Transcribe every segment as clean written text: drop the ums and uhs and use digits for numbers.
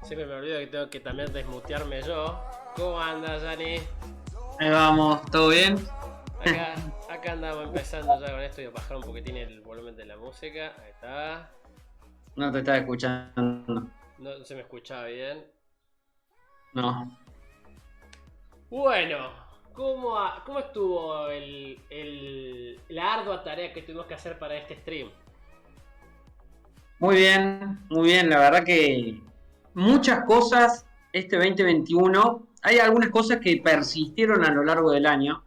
Siempre me olvido que tengo que también desmutearme yo. ¿Cómo andas, Dani? Ahí vamos, ¿todo bien? Acá andamos empezando ya con esto y a bajar un poquitín el volumen de la música. Ahí está. No te estaba escuchando. No se me escuchaba bien. No. Bueno, ¿cómo estuvo la ardua tarea que tuvimos que hacer para este stream? Muy bien, muy bien. La verdad que muchas cosas este 2021. Hay algunas cosas que persistieron a lo largo del año,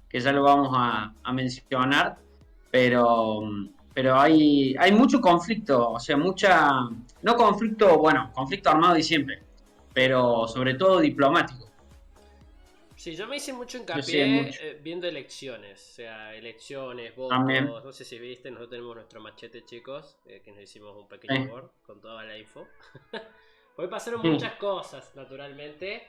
que ya lo vamos a mencionar, pero, pero hay mucho conflicto, o sea, no conflicto, bueno, conflicto armado y siempre, pero sobre todo diplomático. Sí, yo me hice mucho Yo sí hay hincapié mucho viendo elecciones, o sea, elecciones, también. votos, no sé si viste, nosotros tenemos nuestro machete, chicos, que nos hicimos un Sí. pequeño Word con toda la info. Hoy pasaron Mm. muchas cosas, naturalmente,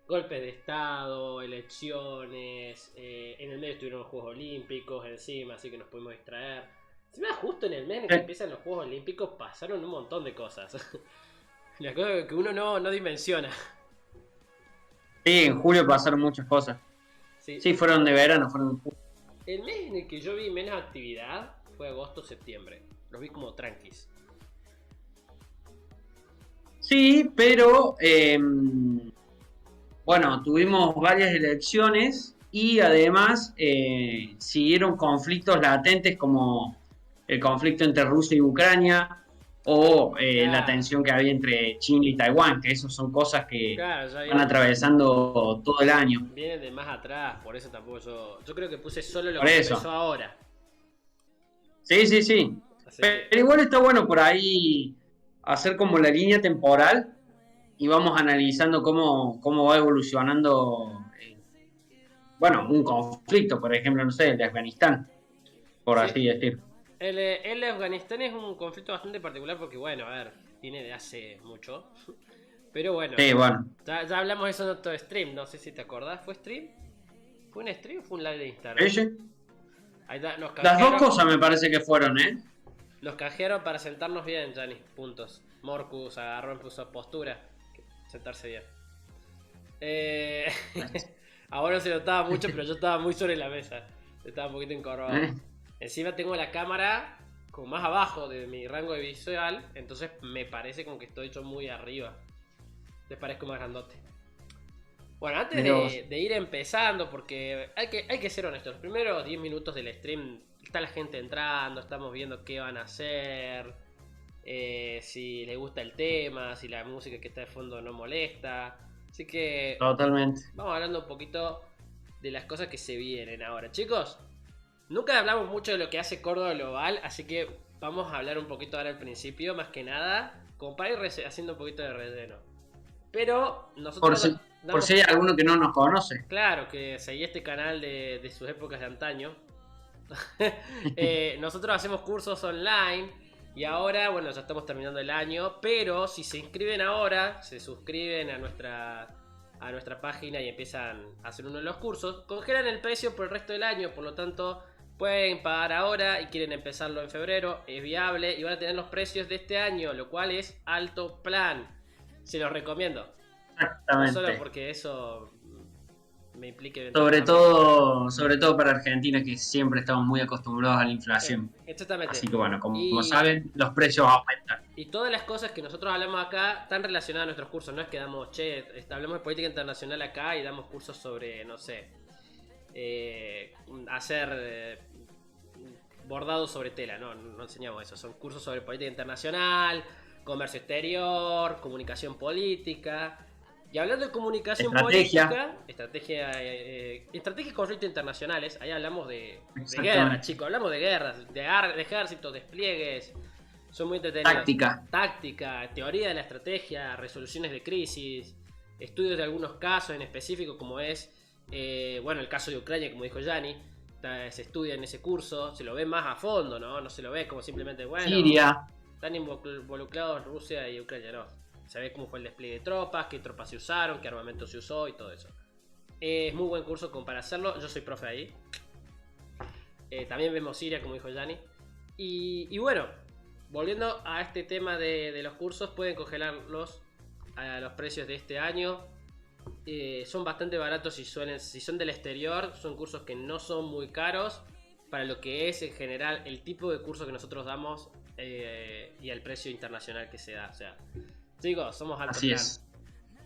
golpes de estado, elecciones, en el medio estuvieron los Juegos Olímpicos encima, así que nos pudimos distraer. Encima, justo en el mes en que Sí. empiezan los Juegos Olímpicos pasaron un montón de cosas. Las cosas que uno no dimensiona. Sí, en julio pasaron muchas cosas. Sí, Sí, fueron de verano, fueron. el mes en el que yo vi menos actividad fue agosto-septiembre. Los vi como tranquis. Sí, pero bueno, tuvimos varias elecciones y además siguieron conflictos latentes como el conflicto entre Rusia y Ucrania o la Claro, tensión que había entre China y Taiwán, que esas son cosas que claro, ya van atravesando todo el año. vienen de más atrás, por eso tampoco yo creo que puse solo lo Por que eso. empezó ahora. Sí, sí, sí. Así Pero que, igual está bueno por ahí hacer como la línea temporal y vamos analizando cómo va evolucionando, bueno, un conflicto, por ejemplo, no sé, el de Afganistán, por sí. así decir. El de Afganistán es un conflicto bastante particular porque, bueno, a ver, viene de hace mucho. Pero bueno, Sí, bueno. ya hablamos de eso en otro stream, no sé si te acordás. ¿Fue stream? ¿Fue un stream o fue un live de Instagram? Ella- Ahí está, Las dos cosas me parece que fueron, ¿eh? nos canjearon para sentarnos bien, Jani. Puntos. Morcus agarró en puso postura. Sentarse bien. Eh... Ahora no se notaba mucho, pero yo estaba muy sobre la mesa. Estaba un poquito encorvado. ¿Eh? Encima tengo la cámara como más abajo de mi rango de visual. Entonces me parece como que estoy yo muy arriba. Te parezco más grandote. Bueno, antes Mirá vos. de ir empezando, porque hay que ser honestos. Los primeros 10 minutos del stream está la gente entrando, estamos viendo qué van a hacer, si les gusta el tema, si la música que está de fondo no molesta. Así que Totalmente. vamos hablando un poquito de las cosas que se vienen ahora. Chicos, nunca hablamos mucho de lo que hace Córdoba Global, así que vamos a hablar un poquito ahora al principio, más que nada, como para ir haciendo un poquito de relleno. Pero Por nosotros si, por damos. si hay alguno que no nos conoce. Claro, que seguí este canal de sus épocas de antaño. Nosotros hacemos cursos online y ahora, bueno, ya estamos terminando el año, pero si se inscriben ahora, se suscriben a nuestra página y empiezan a hacer uno de los cursos, congelan el precio por el resto del año, por lo tanto pueden pagar ahora y quieren empezarlo en febrero, es viable y van a tener los precios de este año, lo cual es alto plan. Se los recomiendo. No solo Exactamente. porque eso me implique Sobre venderlo. todo, sobre todo para Argentina, que siempre estamos muy acostumbrados a la inflación. Exactamente. Así que bueno, como Y, saben, los precios aumentan. y todas las cosas que nosotros hablamos acá están relacionadas a nuestros cursos. No es que damos, hablamos de política internacional acá y damos cursos sobre, no sé, hacer bordado sobre tela. No enseñamos eso. Son cursos sobre política internacional, comercio exterior, comunicación política. Y hablando de comunicación Estrategia. política, estrategia y conflictos internacionales, ahí hablamos de guerra, Exactamente. chicos, hablamos de guerras, de ejércitos, despliegues, son muy entretenidos. Táctica. Táctica, teoría de la estrategia, resoluciones de crisis, estudios de algunos casos en específico, como es, bueno, el caso de Ucrania, como dijo Yanni, se estudia en ese curso, se lo ve más a fondo, ¿no? No se lo ve como simplemente, bueno, Siria. están involucrados Rusia y Ucrania, no. Se ve cómo fue el despliegue de tropas, qué tropas se usaron, qué armamento se usó y todo eso. Es muy buen curso como para hacerlo. Yo soy profe ahí. También vemos Siria, como dijo Yanni. Y bueno, volviendo a este tema de los cursos, pueden congelarlos a los precios de este año. Son bastante baratos si son del exterior. Son cursos que no son muy caros para lo que es en general el tipo de curso que nosotros damos y el precio internacional que se da. O sea, chicos, somos alto Así plan. es.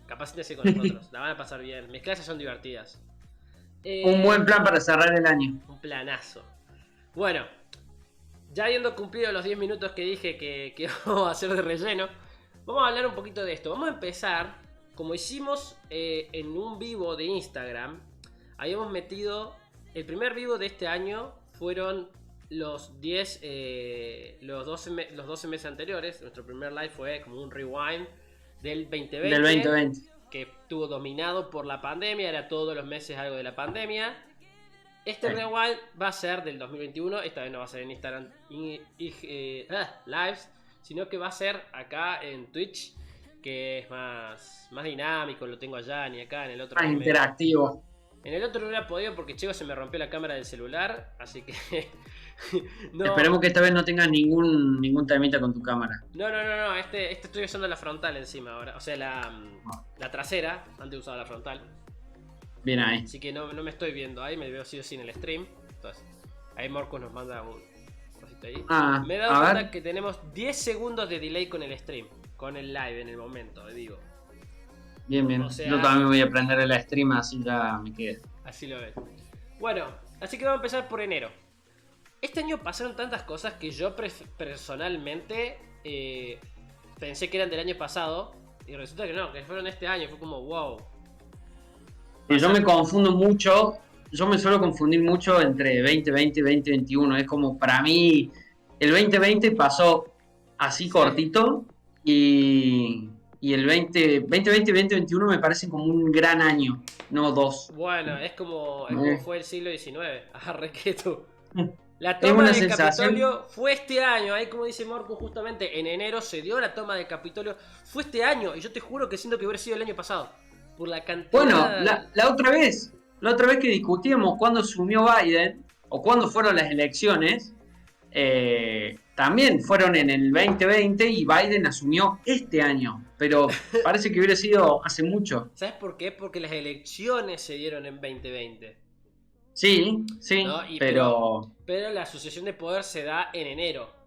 Capacítense con nosotros, la van a pasar bien. Mis clases son divertidas. Un buen plan para cerrar el año. Un planazo. Bueno, ya habiendo cumplido los 10 minutos que dije que vamos a hacer de relleno, vamos a hablar un poquito de esto. Vamos a empezar, como hicimos en un vivo de Instagram. Habíamos metido, el primer vivo de este año fueron los 12 meses anteriores. Nuestro primer live fue como un rewind del 2020. Del 2020. Que estuvo dominado por la pandemia, era todos los meses algo de la pandemia. Este rewind va a ser del 2021, esta vez no va a ser en Instagram Lives, sino que va a ser acá en Twitch, que es más dinámico, lo tengo allá ni acá en el otro. Más interactivo. En el otro no hubiera podido porque chico se me rompió la cámara del celular, así que no. Esperemos que esta vez no tengas ningún temita con tu cámara. No, este estoy usando la frontal encima ahora, o sea la trasera, antes usaba la frontal. Bien ahí. Así que no me estoy viendo ahí, me veo sí o sí en el stream. Entonces, ahí Morcos nos manda un cosito ahí. Me he dado cuenta que tenemos 10 segundos de delay con el stream, con el live en el momento, digo. Bien. O sea, yo también voy a prender el stream, así ya me quedo. Así lo ves. Bueno, así que vamos a empezar por enero. Este año pasaron tantas cosas que yo personalmente pensé que eran del año pasado. Y resulta que no, que fueron este año. Fue como wow. Yo me confundo mucho, yo me suelo confundir mucho entre 2020 y 2021. Es como para mí el 2020 pasó así cortito y el 2020 y 2021 me parecen como un gran año, no dos. Bueno, es como fue el siglo XIX. Arre que tú. La Es toma una del sensación. Capitolio fue este año, ahí como dice Morco, justamente en enero se dio la toma del Capitolio. Fue este año, y yo te juro que siento que hubiera sido el año pasado. Por la cantidad. Bueno, la otra vez que discutíamos cuándo asumió Biden o cuándo fueron las elecciones, también fueron en el 2020 y Biden asumió este año, pero parece que hubiera sido hace mucho. ¿Sabes por qué? Porque las elecciones se dieron en 2020. Sí, ¿No? pero la asociación de poder se da en enero.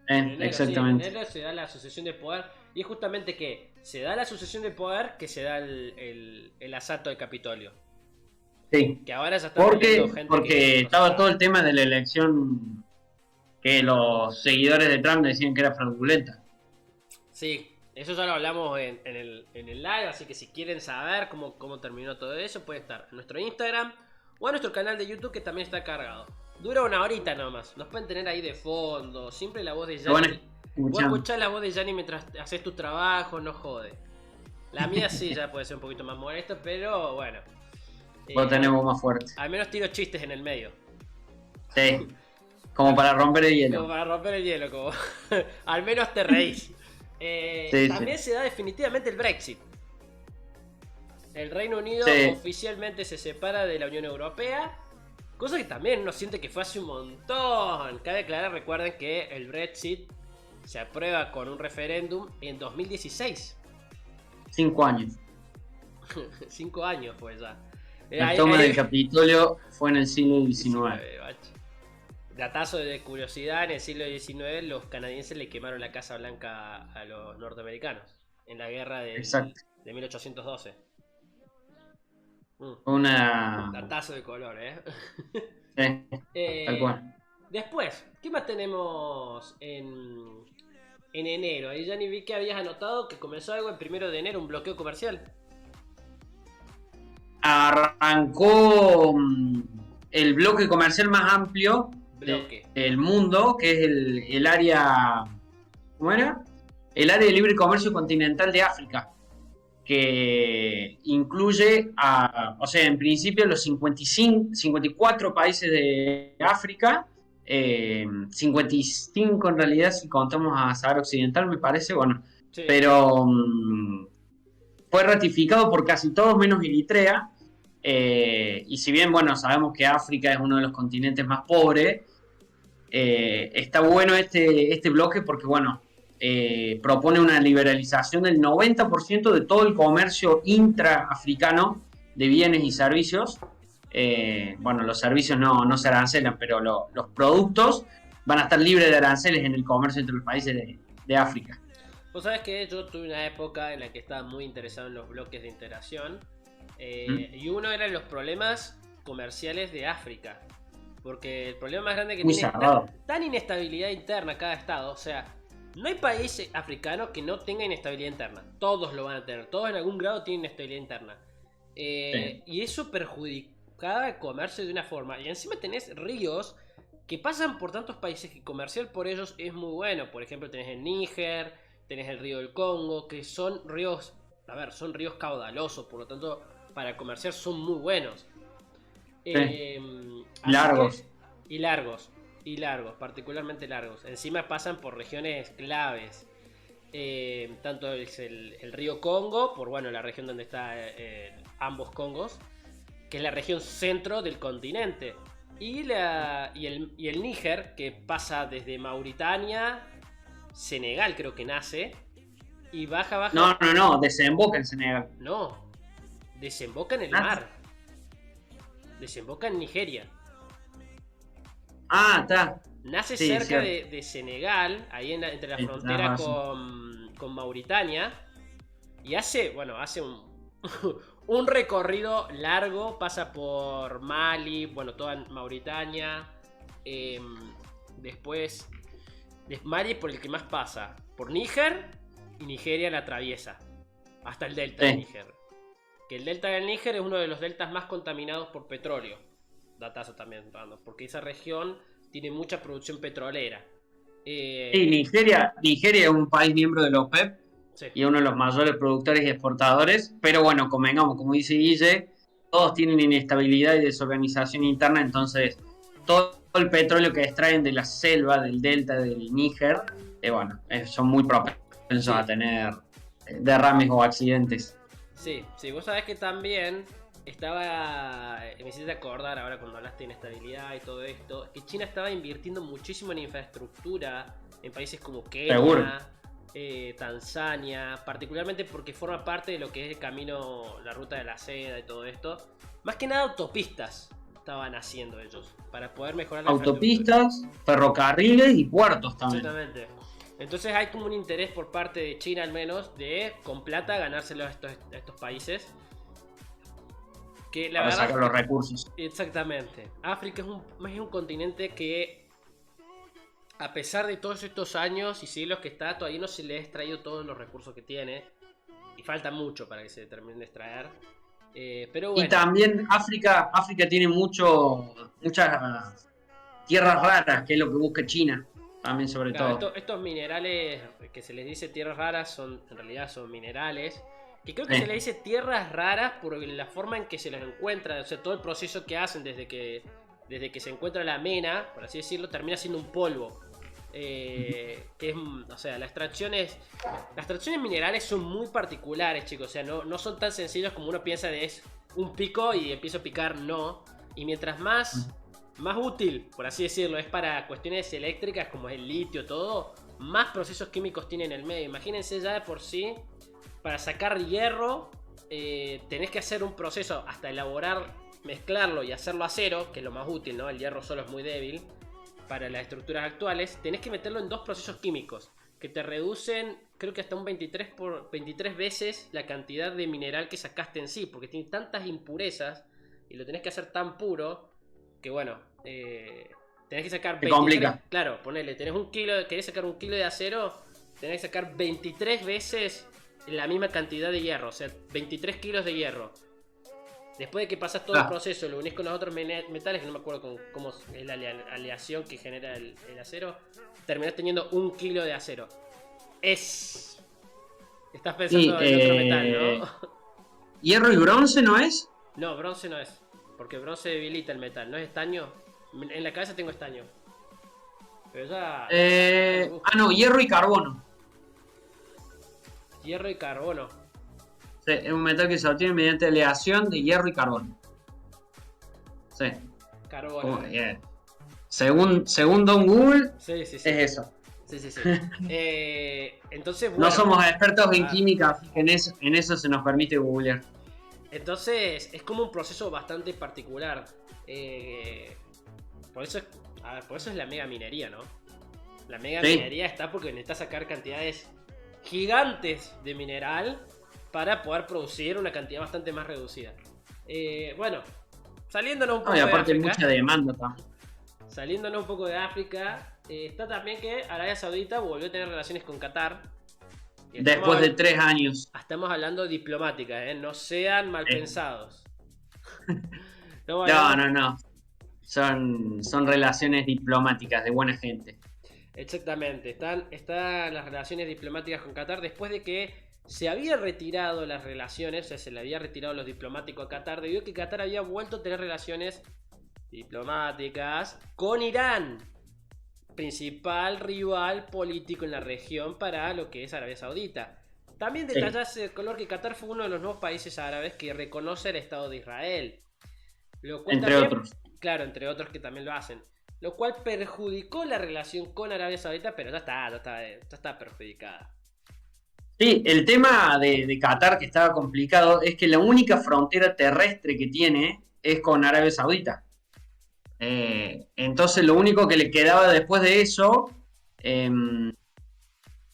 exactamente. Sí, en enero se da la asociación de poder. Y es justamente que se da la asociación de poder que se da el asalto del Capitolio. Sí. Que ahora ya está porque estaba todo el tema de la elección que los seguidores de Trump decían que era fraudulenta. Sí, eso ya lo hablamos en el live, así que si quieren saber cómo terminó todo eso, puede estar en nuestro Instagram o en nuestro canal de YouTube, que también está cargado. Dura una horita nomás, nos pueden tener ahí de fondo, siempre la voz de Yanni. Vos escuchás la voz de Yanni mientras haces tu trabajo, no jode. La mía sí ya puede ser un poquito más molesto, pero bueno. Vos tenés voz más fuerte. Al menos tiro chistes en el medio. Sí, como para romper el hielo. Como para romper el hielo, como al menos te reís. También se da definitivamente el Brexit. El Reino Unido oficialmente se separa de la Unión Europea. Cosa que también uno siente que fue hace un montón. Cabe aclarar, recuerden que el Brexit se aprueba con un referéndum en 2016. 5 años. 5 años pues ya. La toma del Capitolio fue en el siglo XIX. Datazo de curiosidad, en el siglo XIX los canadienses le quemaron la Casa Blanca a los norteamericanos en la guerra de 1812. Un datazo de color, tal cual. Después, ¿qué más tenemos en enero? Ahí ya ni vi que habías anotado que comenzó algo el 1 de enero, un bloqueo comercial. Arrancó el bloque comercial más amplio del mundo, que es el área, ¿cómo era? El área de libre comercio continental de África, que incluye o sea, en principio los 54 países de África, 55 en realidad si contamos a Sahara Occidental, me parece, bueno, sí. Pero fue ratificado por casi todos menos Eritrea, y si bien, bueno, sabemos que África es uno de los continentes más pobres, está bueno este bloque porque, bueno, propone una liberalización del 90% de todo el comercio intraafricano de bienes y servicios. Bueno, los servicios no se arancelan, pero los productos van a estar libres de aranceles en el comercio entre los países de África. Vos sabés que yo tuve una época en la que estaba muy interesado en los bloques de integración, y uno era los problemas comerciales de África. Porque el problema más grande que Muy tiene cerrado. es tan inestabilidad interna cada estado. O sea, no hay país africano que no tenga inestabilidad interna. Todos lo van a tener. Todos en algún grado tienen inestabilidad interna. Sí. Y eso perjudicaba el comercio de una forma. Y encima tenés ríos que pasan por tantos países que comerciar por ellos es muy bueno. Por ejemplo, tenés el Níger, tenés el río del Congo, que son ríos, a ver, son ríos caudalosos. Por lo tanto, para comerciar son muy buenos. Largos. Y largos, particularmente largos. Encima pasan por regiones claves. Tanto es el río Congo, por bueno, la región donde está ambos Congos, que es la región centro del continente. Y el Níger, que pasa desde Mauritania, Senegal creo que nace, y baja. No, desemboca en Senegal. No, desemboca en el mar. Desemboca en Nigeria. Está. Nace Sí, cerca de Senegal, ahí entre la frontera razón. con Mauritania. Y hace un recorrido largo, pasa por Mali, bueno, toda Mauritania. Después de Mali por el que más pasa, por Níger, y Nigeria la atraviesa hasta el delta de Níger. Que el delta del Níger es uno de los deltas más contaminados por petróleo. Datazo también, porque esa región tiene mucha producción petrolera. Sí, Nigeria es un país miembro de la OPEP, sí, y uno de los mayores productores y exportadores, pero bueno, convengamos, como dice Guille, todos tienen inestabilidad y desorganización interna, entonces todo el petróleo que extraen de la selva, del delta del Níger, son muy propensos a tener derrames o accidentes. Sí, vos sabés que también me hiciste acordar ahora cuando hablaste de inestabilidad y todo esto, que China estaba invirtiendo muchísimo en infraestructura en países como Kenia, Tanzania, particularmente porque forma parte de lo que es el camino, la ruta de la seda y todo esto. Más que nada autopistas estaban haciendo ellos para poder mejorar la autopistas, ferrocarriles y puertos también. Exactamente. Entonces hay como un interés por parte de China al menos de con plata ganárselo a estos países. Que la para verdad, sacar los recursos. Exactamente. África es un continente que, a pesar de todos estos años y siglos que está, todavía no se le ha extraído todos los recursos que tiene. Y falta mucho para que se terminen de extraer. Pero bueno. Y también África tiene muchas tierras raras, que es lo que busca China. También, sobre todo. Estos minerales que se les dice tierras raras en realidad son minerales. Que creo que se les dice tierras raras por la forma en que se les encuentra. O sea, todo el proceso que hacen desde que se encuentra la mena, por así decirlo, termina siendo un polvo. Que es, o sea, las extracciones minerales son muy particulares, chicos. O sea, no son tan sencillos como uno piensa de es un pico y empiezo a picar, no. Y mientras más útil, por así decirlo, es para cuestiones eléctricas como el litio, todo, más procesos químicos tiene en el medio. Imagínense ya de por sí, para sacar hierro, tenés que hacer un proceso hasta elaborar, mezclarlo y hacerlo acero, que es lo más útil, ¿no? El hierro solo es muy débil para las estructuras actuales. Tenés que meterlo en dos procesos químicos que te reducen, creo que hasta un 23 veces la cantidad de mineral que sacaste en sí, porque tiene tantas impurezas y lo tenés que hacer tan puro que bueno, tenés que sacar 23, complica. Claro, ponele, querés sacar un kilo de acero, tenés que sacar 23 veces la misma cantidad de hierro, o sea, 23 kilos de hierro. Después de que pasas todo el proceso, lo unís con los otros metales, que no me acuerdo cómo es la aleación que genera el acero, terminás teniendo 1 kilo de acero. Estás pensando en otro metal, ¿no? ¿Hierro y bronce no es? No, bronce no es. Porque bronce debilita el metal, ¿no es estaño? En la cabeza tengo estaño. Pero ya... no, hierro y carbono. Hierro y carbono. Sí, es un metal que se obtiene mediante aleación de hierro y carbono. Sí. Carbono. Según Don Google, sí. es eso. Sí, sí, sí. Entonces, No bueno. somos expertos en química, así que en eso se nos permite googlear. Entonces, es como un proceso bastante particular. Por eso, a ver, por eso es la mega minería, ¿no? La mega Sí. minería está porque necesitas sacar cantidades gigantes de mineral para poder producir una cantidad bastante más reducida. Bueno, saliéndonos un No, y poco de aparte mucha África, demanda también. saliéndonos un poco de África, está también que Arabia Saudita volvió a tener relaciones con Qatar. Y Después de 3 años. estamos hablando diplomáticas, ¿eh? No sean mal Sí. pensados. Estamos No, hablando no, no. Son relaciones diplomáticas de buena gente. exactamente. Están las relaciones diplomáticas con Qatar después de que se había retirado las relaciones, o sea, se le había retirado los diplomáticos a Qatar debido a que Qatar había vuelto a tener relaciones diplomáticas con Irán, principal rival político en la región para lo que es Arabia Saudita. También Sí, detallarse de color que Qatar fue uno de los nuevos países árabes que reconoce el Estado de Israel. Lo cual entre también, otros. claro, entre otros que también lo hacen. Lo cual perjudicó la relación con Arabia Saudita, pero ya está perjudicada. Sí, el tema de Qatar que estaba complicado es que la única frontera terrestre que tiene es con Arabia Saudita. Entonces lo único que le quedaba después de eso, eh,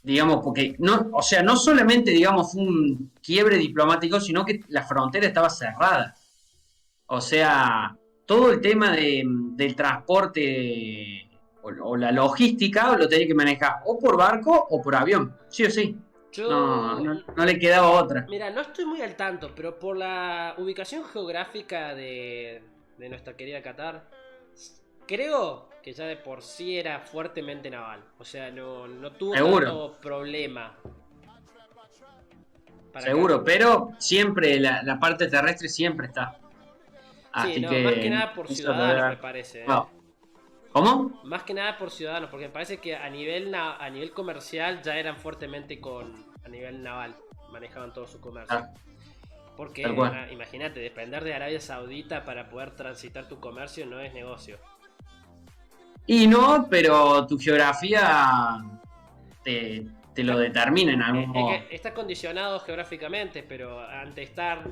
digamos, porque no, o sea, no solamente digamos fue un quiebre diplomático, sino que la frontera estaba cerrada. O sea, todo el tema del transporte o la logística lo tenía que manejar o por barco o por avión, sí o sí. No, Yo, no, no le quedaba otra. mira, no estoy muy al tanto, pero por la ubicación geográfica de nuestra querida Qatar, creo que ya de por sí era fuertemente naval. O sea, no tuvo Seguro, tanto problema para seguro, pero siempre la parte terrestre siempre está. Sí, Así no, más que que nada por eso lo debe ciudadanos me haber. parece, ¿eh? No. ¿Cómo? Más que nada por ciudadanos, porque me parece que a nivel comercial ya eran fuertemente a nivel naval, manejaban todo su comercio. Ah, tal Porque cual. imagínate, depender de Arabia Saudita para poder transitar tu comercio no es negocio. Y no, pero tu geografía te lo Está, determina en algún es modo. que está condicionado geográficamente, pero ante estar...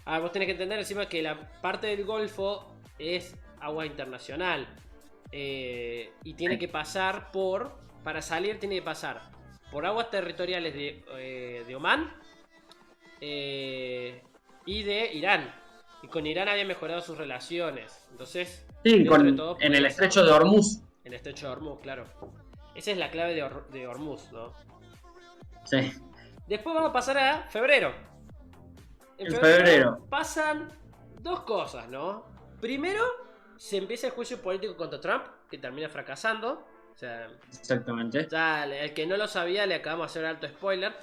Ah, vos tenés que entender encima que la parte del Golfo es agua internacional. Y tiene que pasar para salir tiene que pasar por aguas territoriales de Omán y de Irán. Y con Irán había mejorado sus relaciones. Entonces, Sí, dentro de todo en el podía ser. estrecho de Hormuz. El estrecho de Hormuz, claro. Esa es la clave de Hormuz, ¿no? Sí, Después vamos a pasar a febrero. En en febrero febrero. pasan dos cosas, ¿no? Primero, se empieza el juicio político contra Trump, que termina fracasando. O sea, Exactamente. ya el que no lo sabía le acabamos de hacer alto spoiler.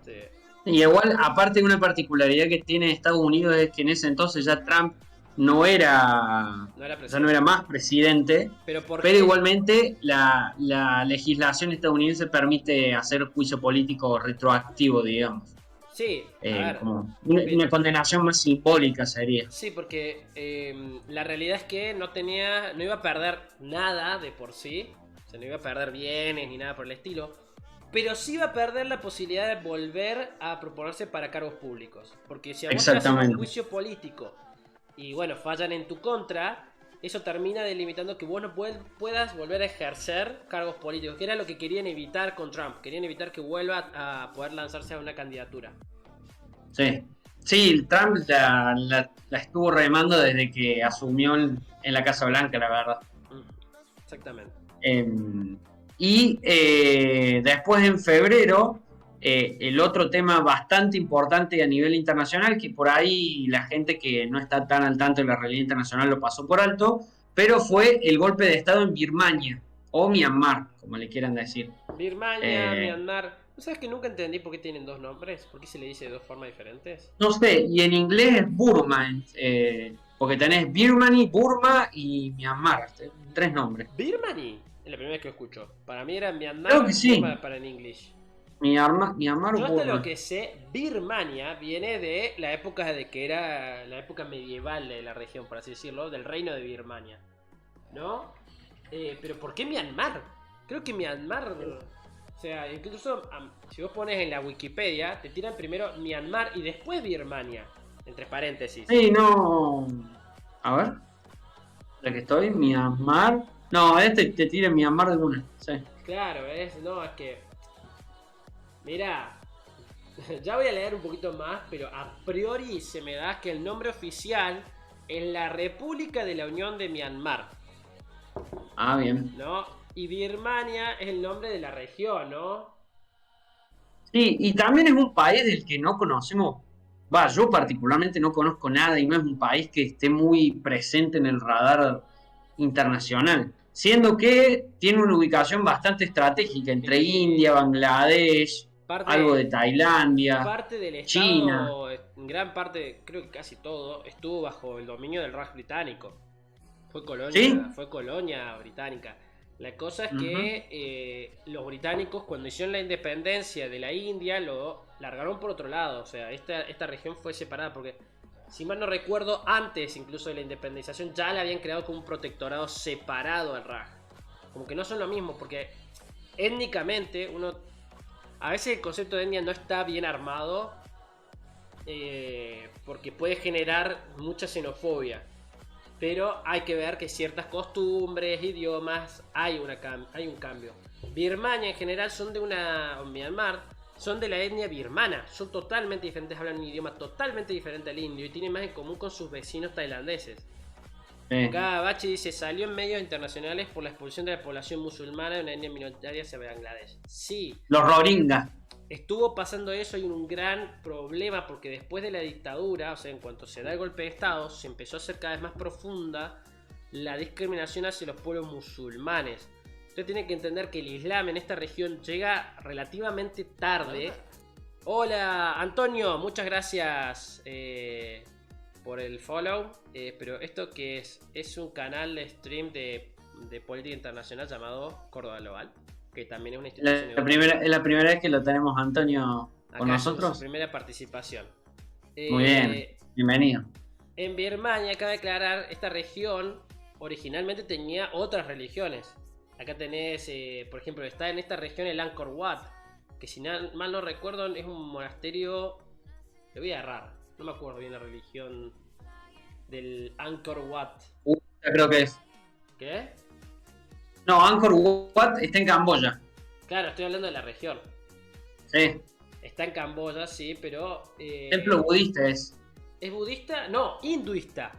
Sí. Y igual, aparte de una particularidad que tiene Estados Unidos es que en ese entonces ya Trump no era, No era ya no presidente. era más presidente, Pero ¿por pero qué? igualmente la legislación estadounidense permite hacer juicio político retroactivo, digamos. Sí, a ver. Como una condenación más simbólica sería. Sí, porque la realidad es que no iba a perder nada de por sí. O sea, no iba a perder bienes ni nada por el estilo. Pero sí iba a perder la posibilidad de volver a proponerse para cargos públicos. Porque si a vos te hacen un Exactamente. juicio político y bueno, fallan en tu contra, eso termina delimitando que vos no puedas volver a ejercer cargos políticos, que era lo que querían evitar con Trump. Querían evitar que vuelva a poder lanzarse a una candidatura. Sí. Sí, Trump la estuvo remando desde que asumió en la Casa Blanca, la verdad. Exactamente. Después en febrero, el otro tema bastante importante a nivel internacional, que por ahí la gente que no está tan al tanto de la realidad internacional lo pasó por alto, pero fue el golpe de Estado en Birmania, o Myanmar, como le quieran decir. Birmania, Eh, Myanmar. ¿No sabes que nunca entendí por qué tienen dos nombres? ¿Por qué se le dice de dos formas diferentes? no sé, y en inglés es Burma, porque tenés Birmania, Burma y Myanmar, 3 nombres. Birmani. Es la primera vez que lo escucho. Para mí era Creo que Myanmar, sí, Burma para en inglés. Myanmar o Yo hasta lo Burma. que sé, Birmania viene de la época de que era la época medieval de la región, por así decirlo, del reino de Birmania. ¿No? Pero ¿por qué Myanmar? Creo que Myanmar, o sea, incluso si vos pones en la Wikipedia, te tiran primero Myanmar y después Birmania, entre paréntesis. Sí, no. A ver, la que estoy, Myanmar. No, te tira Myanmar de una. Sí. Claro, no, es que, mira, ya voy a leer un poquito más, pero a priori se me da que el nombre oficial es la República de la Unión de Myanmar, Ah, bien. ¿no? Y Birmania es el nombre de la región, ¿no? Sí, y también es un país del que no conocemos. Va, yo particularmente no conozco nada y no es un país que esté muy presente en el radar internacional, siendo que tiene una ubicación bastante estratégica entre India, Bangladesh, algo de Parte, Tailandia, parte del China. estado, en gran parte, creo que casi todo, estuvo bajo el dominio del Raj británico. ¿Sí? Fue colonia británica. La cosa es Ujú. que los británicos cuando hicieron la independencia de la India lo largaron por otro lado. O sea, esta región fue separada porque, si mal no recuerdo, antes incluso de la independización ya la habían creado como un protectorado separado al Raj. Como que no son lo mismo porque étnicamente a veces el concepto de etnia no está bien armado porque puede generar mucha xenofobia. Pero hay que ver que ciertas costumbres, idiomas, hay un cambio. Birmania en general Myanmar son de la etnia birmana. Son totalmente diferentes, hablan un idioma totalmente diferente al indio y tienen más en común con sus vecinos tailandeses. Sí. Acá Bachi dice, salió en medios internacionales por la expulsión de la población musulmana de una etnia minoritaria hacia Bangladesh. Sí, Los Rohingya. estuvo pasando eso y un gran problema porque después de la dictadura, o sea, en cuanto se da el golpe de estado, se empezó a hacer cada vez más profunda la discriminación hacia los pueblos musulmanes. Usted tiene que entender que el Islam en esta región llega relativamente tarde. Hola Antonio, muchas gracias por el follow. Pero esto que es un canal de stream de política internacional llamado Córdoba Global, que también es una institución educativa. Es la primera vez que lo tenemos, Antonio, con Acá es su nosotros. primera participación. Muy bien, Eh, bienvenido. en Birmania, cabe aclarar, esta región originalmente tenía otras religiones. Acá tenés, por ejemplo, está en esta región el Angkor Wat, que si mal no recuerdo es un monasterio, le voy a errar, no me acuerdo bien la religión del Angkor Wat. Ya creo que es. ¿Qué? No, Angkor Wat está en Camboya. Claro, estoy hablando de la región. Sí. Está en Camboya, sí, pero... Templo budista es. ¿es budista? No, hinduista.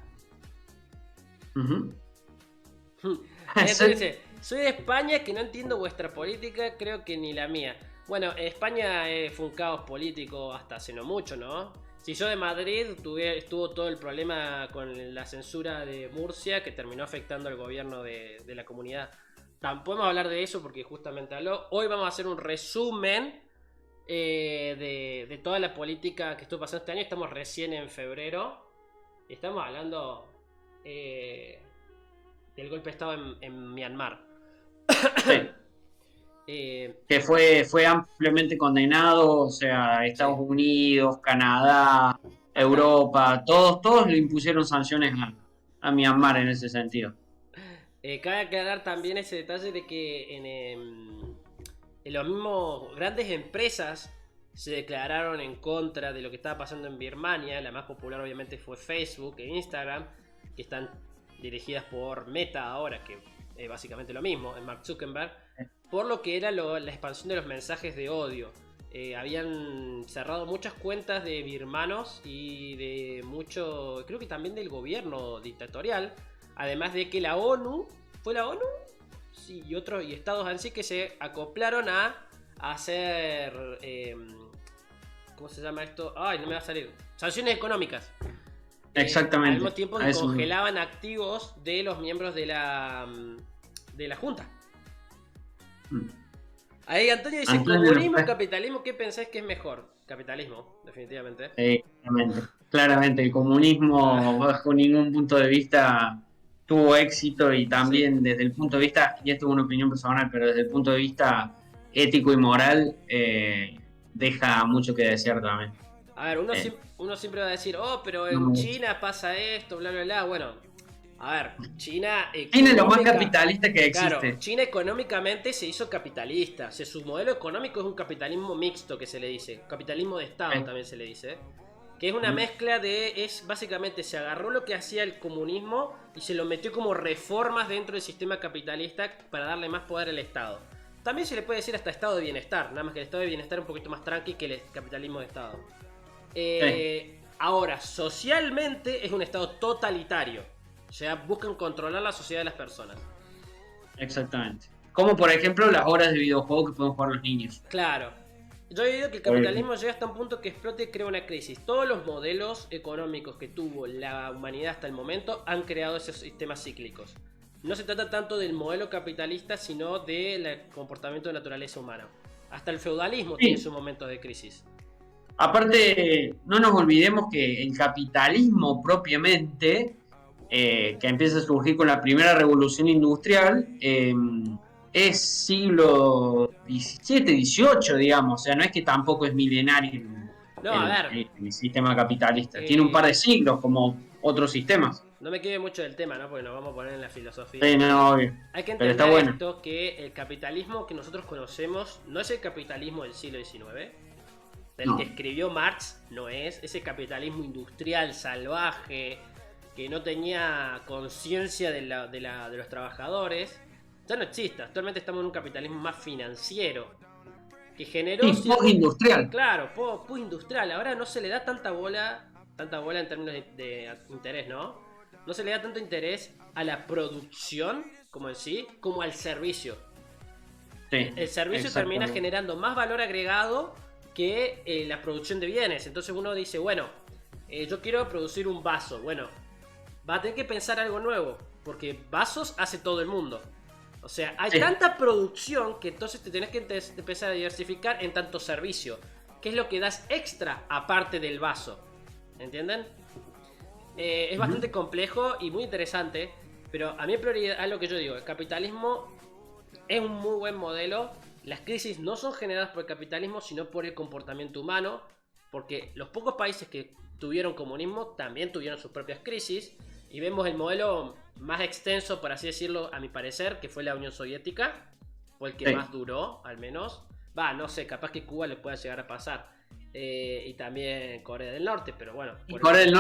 Ujú. Hay gente que Sí. dice, soy de España que no entiendo vuestra política, creo que ni la mía. Bueno, España fue un caos político hasta hace no mucho, ¿no? Si yo de Madrid estuvo todo el problema con la censura de Murcia que terminó afectando al gobierno de la comunidad. Tampoco podemos hablar de eso porque justamente habló. Hoy vamos a hacer un resumen de toda la política que estuvo pasando este año. Estamos recién en febrero. Estamos hablando del golpe de estado en Myanmar. Sí. Que fue ampliamente condenado, o sea, Sí. Estados Unidos, Canadá, Hasta, Europa, todos le impusieron sanciones a Myanmar en ese sentido. cabe aclarar también ese detalle de que en los mismos grandes empresas se declararon en contra de lo que estaba pasando en Birmania. La más popular obviamente fue Facebook e Instagram, que están dirigidas por Meta ahora, que es básicamente lo mismo, es Mark Zuckerberg, por lo que era la expansión de los mensajes de odio. Habían cerrado muchas cuentas de birmanos y de mucho, creo que también del gobierno dictatorial, además de que la ONU, ¿fue la ONU? Sí, y estados así que se acoplaron a hacer, ¿cómo se llama esto? Ay, no me va a salir. Sanciones económicas. Al Exactamente. mismo tiempo A que eso. congelaban activos de los miembros de la Junta. Ahí Antonio dice, Antonio comunismo o López. capitalismo, ¿qué pensáis que es mejor? Capitalismo, definitivamente. Claramente. Claramente, el comunismo, Ah, bajo ningún punto de vista, tuvo éxito y sí. también desde el punto de vista, y esto es una opinión personal, pero desde el punto de vista ético y moral, deja mucho que desear también. A ver, Eh, uno siempre va a decir, oh, pero en no me gusta. China pasa esto, bla, bla, bla. Bueno, A ver, China China es lo más capitalista que existe. Claro, China económicamente se hizo capitalista. O sea, su modelo económico es un capitalismo mixto que se le dice. Capitalismo de Estado también se le dice. Que es una mezcla de... Básicamente se agarró lo que hacía el comunismo y se lo metió como reformas dentro del sistema capitalista para darle más poder al Estado. También se le puede decir hasta estado de bienestar. Nada más que el estado de bienestar es un poquito más tranqui que el capitalismo de Estado. Ahora, socialmente es un estado totalitario. O sea, buscan controlar la sociedad de las personas. Exactamente. Como por ejemplo las horas de videojuego que pueden jugar los niños. Claro. Yo he oído que el capitalismo llega hasta un punto que explote y crea una crisis. Todos los modelos económicos que tuvo la humanidad hasta el momento han creado esos sistemas cíclicos. No se trata tanto del modelo capitalista, sino del comportamiento de naturaleza humana. Hasta el feudalismo tiene sus momentos de crisis. Aparte, no nos olvidemos que el capitalismo propiamente, que empieza a surgir con la primera revolución industrial, es siglo XVII, XVIII, digamos. O sea, no es que tampoco es milenario el sistema capitalista. Tiene un par de siglos como otros sistemas. No me quede mucho del tema, ¿no? Porque nos vamos a poner en la filosofía. Sí, no, obvio. Hay que entender esto, que el capitalismo que nosotros conocemos no es el capitalismo del siglo XIX. El que escribió Marx no es ese capitalismo industrial salvaje que no tenía conciencia de los trabajadores. Ya no existe. Actualmente estamos en un capitalismo más financiero que generó... post-industrial. Claro, post-industrial. Ahora no se le da tanta bola en términos de interés, ¿no? No se le da tanto interés a la producción, como en sí, como al servicio. Sí, el servicio termina generando más valor agregado que la producción de bienes. Entonces uno dice, bueno, yo quiero producir un vaso. Bueno, va a tener que pensar algo nuevo, porque vasos hace todo el mundo. O sea, hay tanta producción que entonces te tenés que empezar a diversificar en tanto servicio. ¿Qué es lo que das extra aparte del vaso? ¿Entienden? Es bastante complejo y muy interesante, pero a mí en prioridad, lo que yo digo, el capitalismo es un muy buen modelo. Las crisis no son generadas por el capitalismo, sino por el comportamiento humano, porque los pocos países que tuvieron comunismo también tuvieron sus propias crisis, y vemos el modelo más extenso, por así decirlo, a mi parecer, que fue la Unión Soviética, fue el que más duró, al menos. No sé, capaz que Cuba le pueda llegar a pasar. Y también Corea del Norte, pero bueno. Y Corea del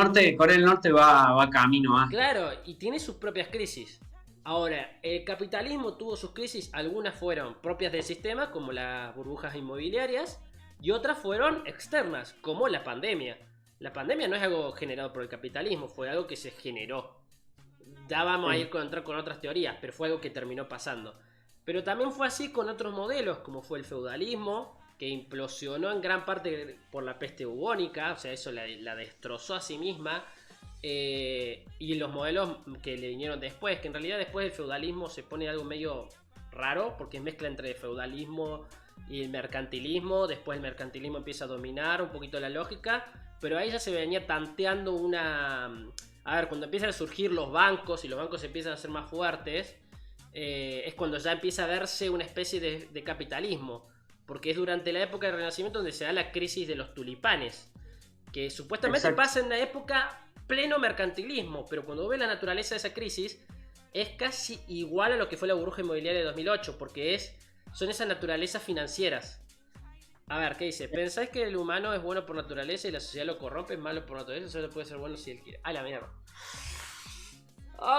Norte va camino a... Claro, y tiene sus propias crisis. Ahora, el capitalismo tuvo sus crisis, algunas fueron propias del sistema, como las burbujas inmobiliarias, y otras fueron externas, como la pandemia. La pandemia no es algo generado por el capitalismo, fue algo que se generó. Ya vamos a entrar con otras teorías, pero fue algo que terminó pasando. Pero también fue así con otros modelos, como fue el feudalismo, que implosionó en gran parte por la peste bubónica, o sea, eso la destrozó a sí misma. Y los modelos que le vinieron después, que en realidad después del feudalismo se pone algo medio raro, porque es mezcla entre el feudalismo y el mercantilismo. Después el mercantilismo empieza a dominar un poquito la lógica, pero ahí ya se venía tanteando una... A ver, cuando empiezan a surgir los bancos y los bancos empiezan a ser más fuertes, es cuando ya empieza a verse una especie de capitalismo, porque es durante la época del Renacimiento donde se da la crisis de los tulipanes, que supuestamente pasa en una época pleno mercantilismo, pero cuando ves la naturaleza de esa crisis es casi igual a lo que fue la burbuja inmobiliaria de 2008, porque son esas naturalezas financieras. A ver, ¿qué dice? ¿Pensáis que el humano es bueno por naturaleza y la sociedad lo corrompe? ¿Es malo por naturaleza? Solo puede ser bueno si él quiere. ¡A la mierda!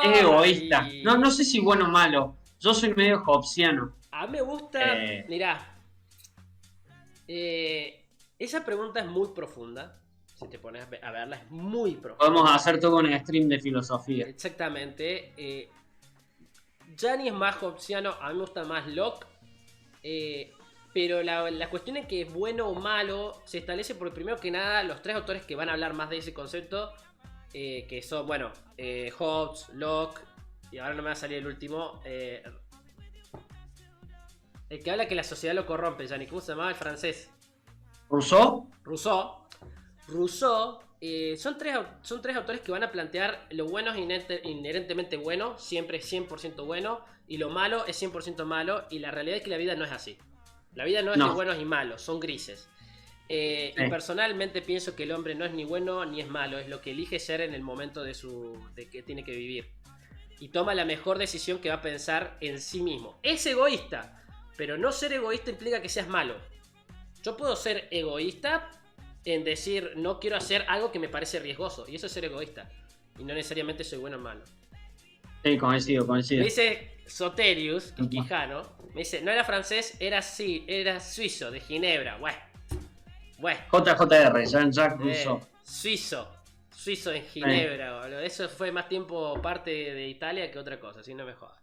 Es egoísta. No sé si bueno o malo. Yo soy medio hobbesiano. A mí me gusta... Mirá. Esa pregunta es muy profunda. Si te pones a verla, es muy profunda. Podemos hacer todo un stream de filosofía. Exactamente. Ya ni es más hobbesiano. A mí me gusta más Locke. Pero la cuestión es que es bueno o malo se establece por primero que nada los tres autores que van a hablar más de ese concepto, que son, bueno, Hobbes, Locke, y ahora no me va a salir el último, el que habla que la sociedad lo corrompe, Yanni, ¿cómo se llamaba el francés? ¿Rousseau? Rousseau. Son tres autores que van a plantear lo bueno es inherentemente bueno, siempre es 100% bueno, y lo malo es 100% malo, y la realidad es que la vida no es así. La vida no es ni buenos ni malos, son grises. Y personalmente pienso que el hombre no es ni bueno ni es malo, es lo que elige ser en el momento de que tiene que vivir. y toma la mejor decisión que va a pensar en sí mismo. Es egoísta, pero no ser egoísta implica que seas malo. Yo puedo ser egoísta en decir no quiero hacer algo que me parece riesgoso, y eso es ser egoísta, y no necesariamente soy bueno o malo. Sí, coincido. Me dice Soterius, que es quijano, me dice, no era francés, era suizo, de Ginebra. Bueno. JJR, Jean-Jacques Rousseau. Suizo en Ginebra, boludo. Eso fue más tiempo parte de Italia que otra cosa, si no me jodas.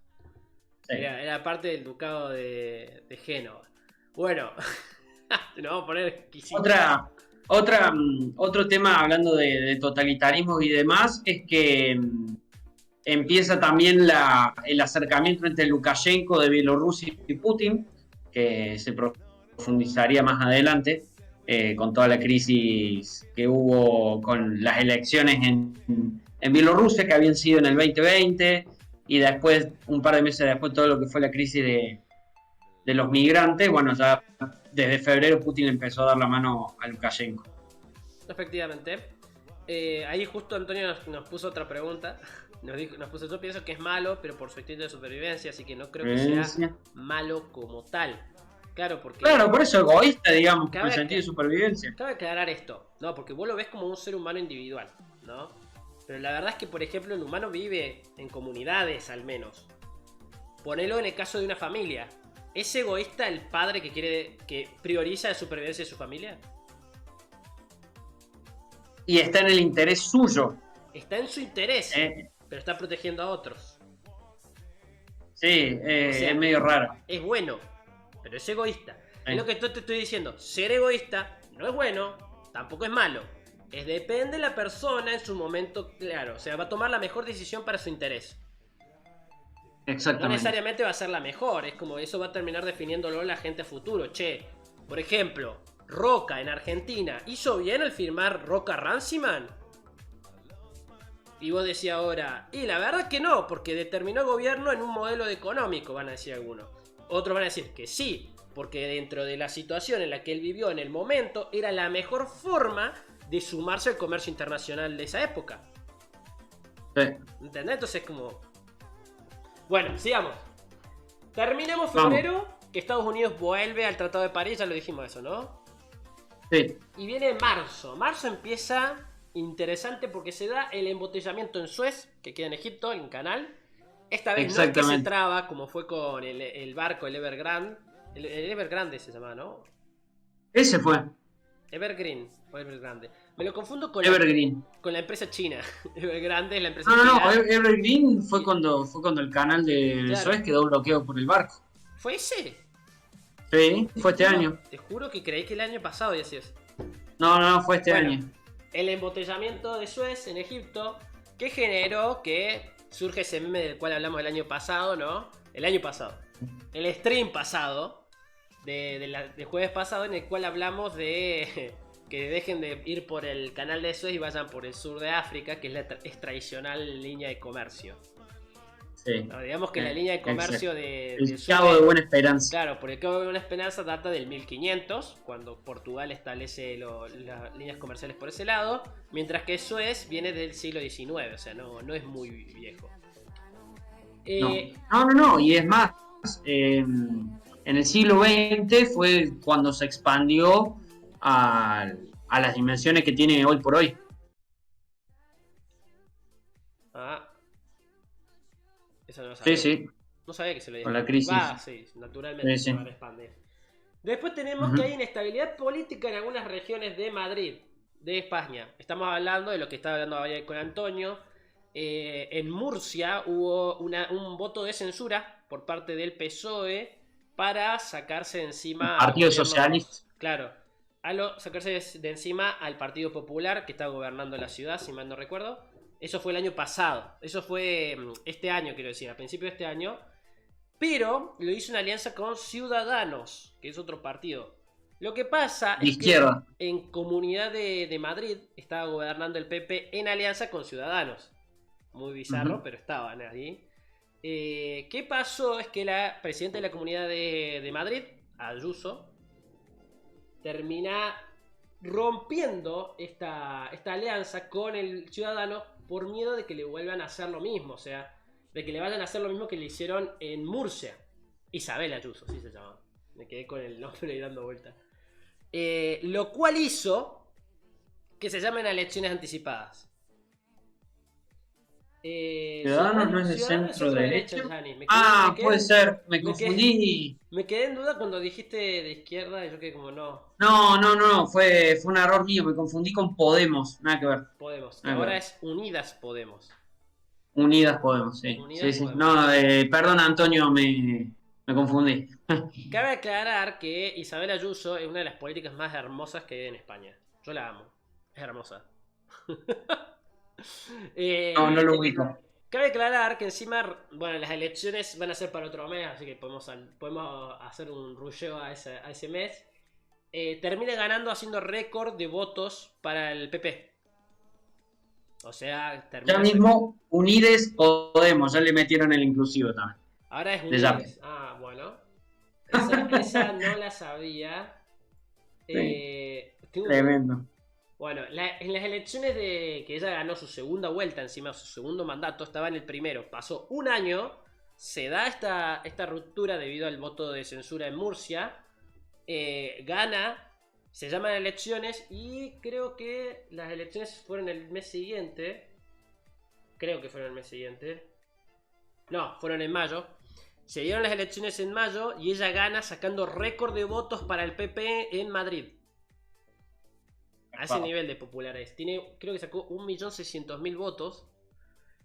Sí. Era parte del ducado de Génova. Bueno, nos vamos a poner exquisito. Otro tema hablando de totalitarismo y demás es que empieza también el acercamiento entre Lukashenko de Bielorrusia y Putin, que se profundizaría más adelante con toda la crisis que hubo con las elecciones en Bielorrusia, que habían sido en el 2020, y después, un par de meses después, todo lo que fue la crisis de los migrantes. Bueno, ya desde febrero Putin empezó a dar la mano a Lukashenko. Efectivamente. Ahí justo Antonio nos puso otra pregunta. Nos puso, yo pienso que es malo, pero por su instinto de supervivencia, así que no creo que sea malo como tal. Claro, por eso egoísta, digamos, por el sentido de supervivencia. Cabe aclarar esto, ¿no? Porque vos lo ves como un ser humano individual, ¿no? Pero la verdad es que, por ejemplo, el humano vive en comunidades, al menos. Ponelo en el caso de una familia. ¿Es egoísta el padre que prioriza la supervivencia de su familia? Y está en el interés suyo. Está en su interés, pero está protegiendo a otros. Sí, o sea, es medio raro. Es bueno, pero es egoísta. Es lo que te estoy diciendo. Ser egoísta no es bueno, tampoco es malo. Depende de la persona en su momento, claro. O sea, va a tomar la mejor decisión para su interés. Exactamente. No necesariamente va a ser la mejor. Es como eso va a terminar definiéndolo la gente a futuro. Che, por ejemplo, Roca en Argentina, ¿hizo bien al firmar Roca Ranciman? Y vos decís ahora, y la verdad que no, porque determinó el gobierno en un modelo económico, van a decir algunos. Otros van a decir que sí, porque dentro de la situación en la que él vivió en el momento, era la mejor forma de sumarse al comercio internacional de esa época. Sí. ¿Entendés? Entonces como... Bueno, sigamos. Terminemos febrero, que Estados Unidos vuelve al Tratado de París, ya lo dijimos eso, ¿no? Sí. Y viene marzo. Marzo empieza interesante porque se da el embotellamiento en Suez, que queda en Egipto, en Canal. Esta vez no es que se traba, como fue con el barco, el Evergrande. El Evergrande se llama, ¿no? Ese fue. Evergreen o Evergrande. Me lo confundo con con la empresa china. Evergrande es la empresa china. No, Evergreen fue cuando el canal de Suez quedó bloqueado por el barco. ¿Fue ese? Sí, fue este año. Te juro que creí que el año pasado y así es. No, fue este año. El embotellamiento de Suez en Egipto, que generó que surge ese meme del cual hablamos el año pasado, ¿no? El año pasado. El stream pasado, de jueves pasado, en el cual hablamos de que dejen de ir por el canal de Suez y vayan por el sur de África, que es la tradicional línea de comercio. Sí. No, digamos que la línea de comercio el Cabo de Buena Esperanza. Claro, por el Cabo de Buena Esperanza data del 1500, cuando Portugal establece las líneas comerciales por ese lado, mientras que Suez viene del siglo XIX, o sea, no es muy viejo. No, y es más, en el siglo XX fue cuando se expandió a las dimensiones que tiene hoy por hoy. Eso no lo sabía. Sí. No sabía que se lo dijo. Con la crisis. Sí, naturalmente se van a expandir. Después tenemos que hay inestabilidad política en algunas regiones de Madrid, de España. Estamos hablando de lo que estaba hablando con Antonio. En Murcia hubo un voto de censura por parte del PSOE para sacarse de encima... El Partido Socialista. Claro. Sacarse de encima al Partido Popular, que está gobernando la ciudad, si mal no recuerdo. Eso fue el año pasado. Eso fue este año, quiero decir, a principio de este año. Pero lo hizo una alianza con Ciudadanos, que es otro partido. Lo que pasa es que en Comunidad de Madrid estaba gobernando el PP en alianza con Ciudadanos. Muy bizarro, pero estaban ahí. ¿Qué pasó? Es que la presidenta de la Comunidad de Madrid, Ayuso, termina rompiendo esta alianza con el Ciudadano por miedo de que le vuelvan a hacer lo mismo. O sea, de que le vayan a hacer lo mismo que le hicieron en Murcia. Isabel Ayuso, sí se llama. Me quedé con el nombre y dando vuelta. Lo cual hizo que se llamen a elecciones anticipadas. Ciudadanos no es de centro derecha. Gianni. Puede ser, me confundí. Me quedé en duda cuando dijiste de izquierda y yo quedé como no. No, fue un error mío, me confundí con Podemos, nada que ver. Podemos. Nada Ahora que ver. es Unidas Podemos. Unidas Podemos, sí. Unidas Sí. Podemos. No, perdón, Antonio, me confundí. Cabe aclarar que Isabel Ayuso es una de las políticas más hermosas que hay en España. Yo la amo. Es hermosa. No lo ubico. Cabe aclarar que encima, bueno, las elecciones van a ser para otro mes, así que podemos hacer un rusheo a ese mes. Termina ganando haciendo récord de votos para el PP. O sea, termina. Ya mismo, Unides Podemos, ya le metieron el inclusivo también. Ahora es Unides. Bueno. Esa no la sabía. Sí, tremendo. Bueno, en las elecciones que ella ganó su segunda vuelta, encima su segundo mandato, estaba en el primero. Pasó un año, se da esta ruptura debido al voto de censura en Murcia. Gana, se llaman elecciones y creo que las elecciones fueron el mes siguiente. Creo que fueron el mes siguiente. No, fueron en mayo. Se dieron las elecciones en mayo y ella gana sacando récord de votos para el PP en Madrid. A ese nivel de popular es. Creo que sacó 1.600.000 votos.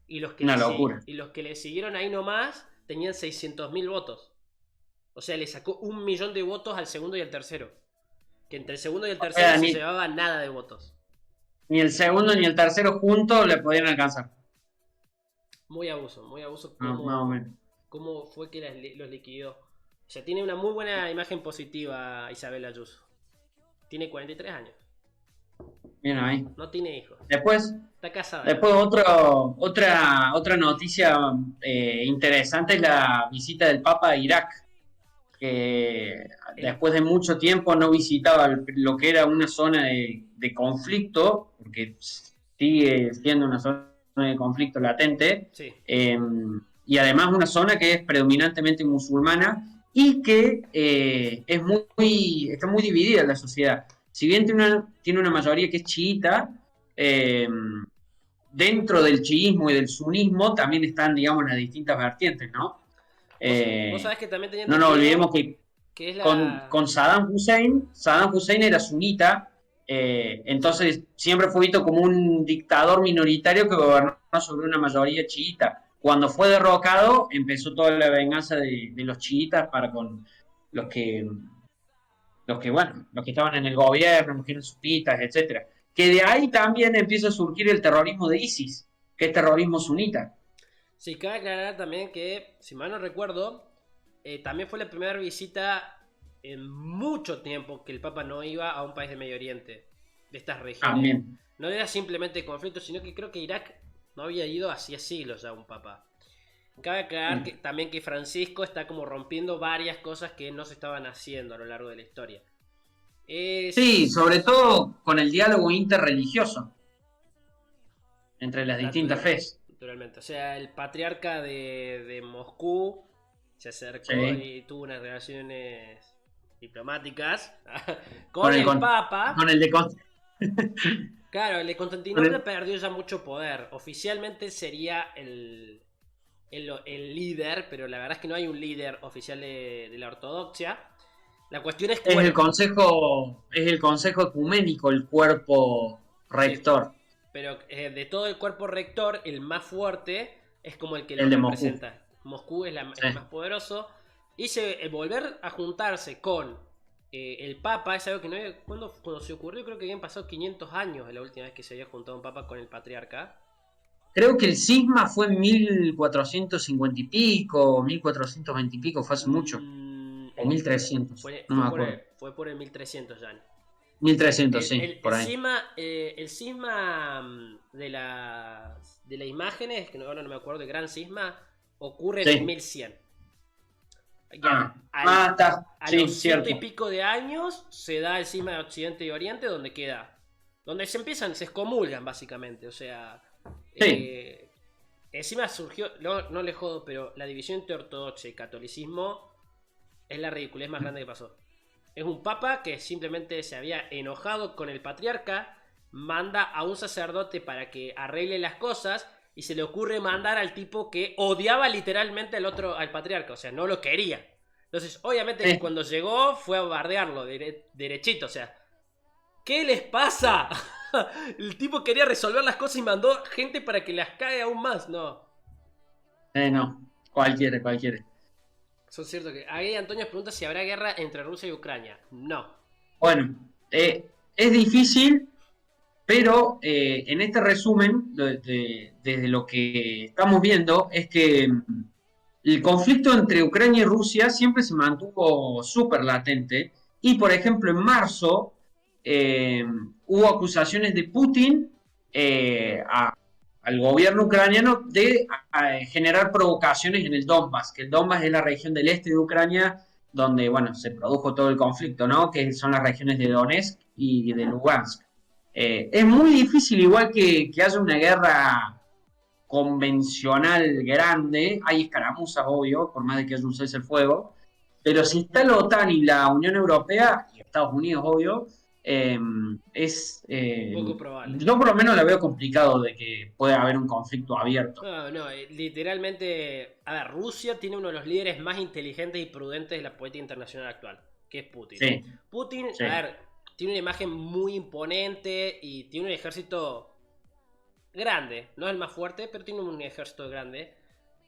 Y los que le siguieron ahí nomás tenían 600.000 votos. O sea, le sacó 1.000.000 de votos al segundo y al tercero. Que entre el segundo y el tercero no se llevaba nada de votos. Ni el segundo ni el tercero juntos le podían alcanzar. Muy abuso. Más o menos. ¿Cómo fue que los liquidó? O sea, tiene una muy buena imagen positiva Isabel Ayuso. Tiene 43 años. Bien ahí. No tiene hijos. Después, está casada. Después otra noticia interesante es la visita del Papa a Irak, que después de mucho tiempo no visitaba lo que era una zona de conflicto, porque sigue siendo una zona de conflicto latente, sí. Y además una zona que es predominantemente musulmana y que está muy dividida en la sociedad. Si bien tiene una mayoría que es chiita, dentro del chiismo y del sunismo también están, digamos, las distintas vertientes, ¿no? Vos sabés que también tenía no nos olvidemos que es con Saddam Hussein era sunita, entonces siempre fue visto como un dictador minoritario que gobernó sobre una mayoría chiita. Cuando fue derrocado, empezó toda la venganza de los chiitas para con los que estaban en el gobierno, los que eran sunitas, etcétera. Que de ahí también empieza a surgir el terrorismo de ISIS, que es terrorismo sunita. Sí, cabe aclarar también que, si mal no recuerdo, también fue la primera visita en mucho tiempo que el Papa no iba a un país de Medio Oriente, de estas regiones. También. No era simplemente conflicto, sino que creo que Irak no había ido hacía siglos ya un Papa. Cabe aclarar también que Francisco está como rompiendo varias cosas que no se estaban haciendo a lo largo de la historia. Sí, sobre todo con el diálogo interreligioso entre las distintas fes. Naturalmente, o sea, el patriarca de Moscú se acercó y tuvo unas relaciones diplomáticas con el Papa. Con el de Claro, el de Constantinopla perdió ya mucho poder. Oficialmente sería el líder, pero la verdad es que no hay un líder oficial de la ortodoxia. La cuestión es que es el consejo ecuménico, el cuerpo rector. Sí, pero de todo el cuerpo rector, el más fuerte es como el que lo representa. Moscú es el más poderoso. Y volver a juntarse con el Papa es algo que no había, cuando se ocurrió, creo que habían pasado 500 años de la última vez que se había juntado un Papa con el patriarca. Creo que el cisma fue en 1450 y pico, 1420 y pico, fue hace mucho. O 1300. No me acuerdo. Fue por el 1300 ya. 1300, sí, por ahí. El cisma de las imágenes, que ahora no me acuerdo, de gran cisma, ocurre en 1100. Está. A los ciento y pico de años se da el cisma de Occidente y Oriente, donde se excomulgan básicamente, o sea, Encima surgió, no le jodo, pero la división entre ortodoxia y catolicismo es la ridiculez más grande que pasó. Es un papa que simplemente se había enojado con el patriarca, manda a un sacerdote para que arregle las cosas y se le ocurre mandar al tipo que odiaba literalmente al patriarca, o sea, no lo quería. Entonces, obviamente que cuando llegó fue a bardearlo derechito, o sea, ¿qué les pasa? El tipo quería resolver las cosas y mandó gente para que las cague aún más. No. No, cualquiera, cualquiera. Son cierto que. Ahí Antonio pregunta si habrá guerra entre Rusia y Ucrania. No. Bueno, es difícil, pero en este resumen, desde lo que estamos viendo, es que el conflicto entre Ucrania y Rusia siempre se mantuvo súper latente. Y, por ejemplo, en marzo eh, hubo acusaciones de Putin al gobierno ucraniano de generar provocaciones en el Donbass, que el Donbass es la región del este de Ucrania donde, bueno, se produjo todo el conflicto, ¿no? Que son las regiones de Donetsk y de Lugansk. Es muy difícil, igual que haya una guerra convencional grande, hay escaramuzas, obvio, por más de que haya un cese el fuego, pero si está la OTAN y la Unión Europea, y Estados Unidos, obvio, Poco probable. yo por lo menos la veo complicado de que pueda haber un conflicto abierto. No, literalmente. A ver, Rusia tiene uno de los líderes más inteligentes y prudentes de la política internacional actual, que es Putin. Sí, Putin, sí. a ver, tiene una imagen muy imponente y tiene un ejército grande. No es el más fuerte, pero tiene un ejército grande.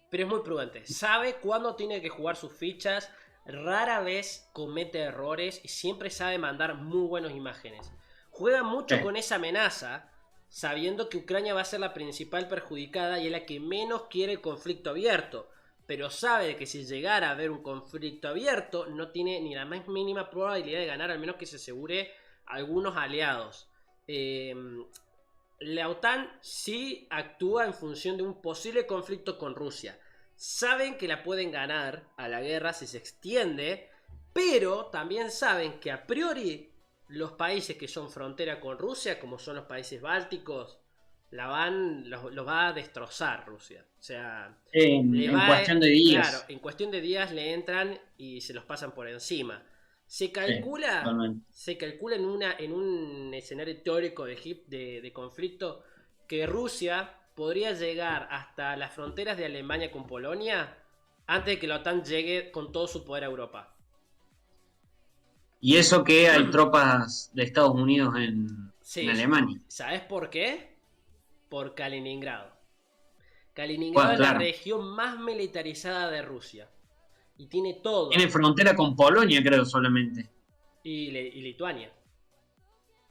Pero es muy prudente. Sabe cuándo tiene que jugar sus fichas. Rara vez comete errores y siempre sabe mandar muy buenas imágenes. Juega mucho con esa amenaza, sabiendo que Ucrania va a ser la principal perjudicada y es la que menos quiere el conflicto abierto. Pero sabe que si llegara a haber un conflicto abierto, no tiene ni la más mínima probabilidad de ganar, al menos que se asegure algunos aliados. La OTAN sí actúa en función de un posible conflicto con Rusia. Saben que la pueden ganar a la guerra si se extiende, pero también saben que a priori los países que son frontera con Rusia, como son los países bálticos, los va a destrozar Rusia. O sea, En cuestión de días. Claro, en cuestión de días le entran y se los pasan por encima. Se calcula en un escenario teórico de conflicto que Rusia podría llegar hasta las fronteras de Alemania con Polonia antes de que la OTAN llegue con todo su poder a Europa. Y eso que hay tropas de Estados Unidos en Alemania. ¿Sabes por qué? Por Kaliningrado. Kaliningrado es la región más militarizada de Rusia. Y tiene todo. Tiene frontera con Polonia, creo, solamente. Y Lituania.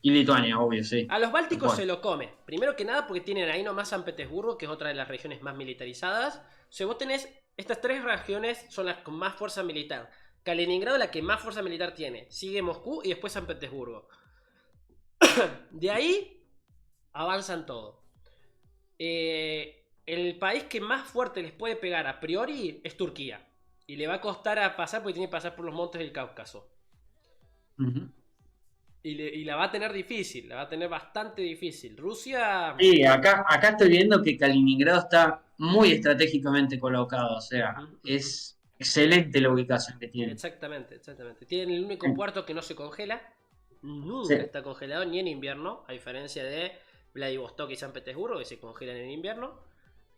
Y Lituania, obvio, sí. A los bálticos se lo come. Primero que nada porque tienen ahí nomás San Petersburgo, que es otra de las regiones más militarizadas. O sea, vos tenés... Estas tres regiones son las con más fuerza militar. Kaliningrado es la que más fuerza militar tiene. Sigue Moscú y después San Petersburgo. De ahí avanzan todo. El país que más fuerte les puede pegar a priori es Turquía. Y le va a costar a pasar porque tiene que pasar por los montes del Cáucaso. Y la va a tener difícil, la va a tener bastante difícil. Rusia... Sí, acá estoy viendo que Kaliningrado está muy estratégicamente colocado, o sea, es excelente la ubicación que tiene. Exactamente. Tiene el único puerto que no se congela. Nunca está congelado, ni en invierno, a diferencia de Vladivostok y San Petersburgo, que se congelan en invierno.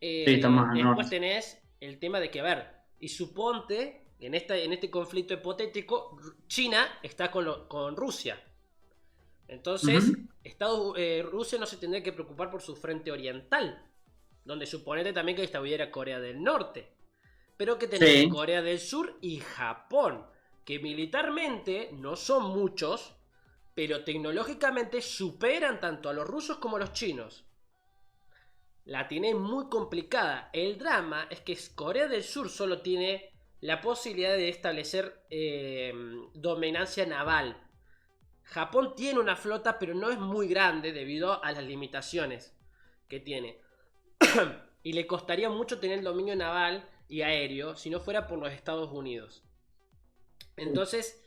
Está más al después norte. tenés el tema de que, a ver, y suponte, en este conflicto hipotético, China está con Rusia. Entonces, Rusia no se tendría que preocupar por su frente oriental, donde suponete también que estuviera Corea del Norte. Pero que tenés Corea del Sur y Japón, que militarmente no son muchos, pero tecnológicamente superan tanto a los rusos como a los chinos. La tiene muy complicada. El drama es que Corea del Sur solo tiene la posibilidad de establecer dominancia naval. Japón tiene una flota, pero no es muy grande debido a las limitaciones que tiene. Y le costaría mucho tener el dominio naval y aéreo si no fuera por los Estados Unidos. Entonces,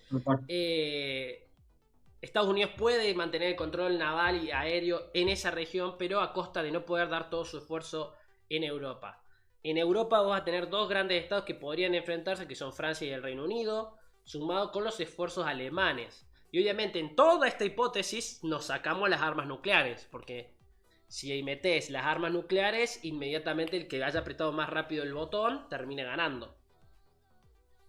Estados Unidos puede mantener el control naval y aéreo en esa región, pero a costa de no poder dar todo su esfuerzo en Europa. En Europa vas a tener dos grandes estados que podrían enfrentarse, que son Francia y el Reino Unido, sumado con los esfuerzos alemanes. Y obviamente en toda esta hipótesis nos sacamos las armas nucleares, porque si metes las armas nucleares, inmediatamente el que haya apretado más rápido el botón termina ganando.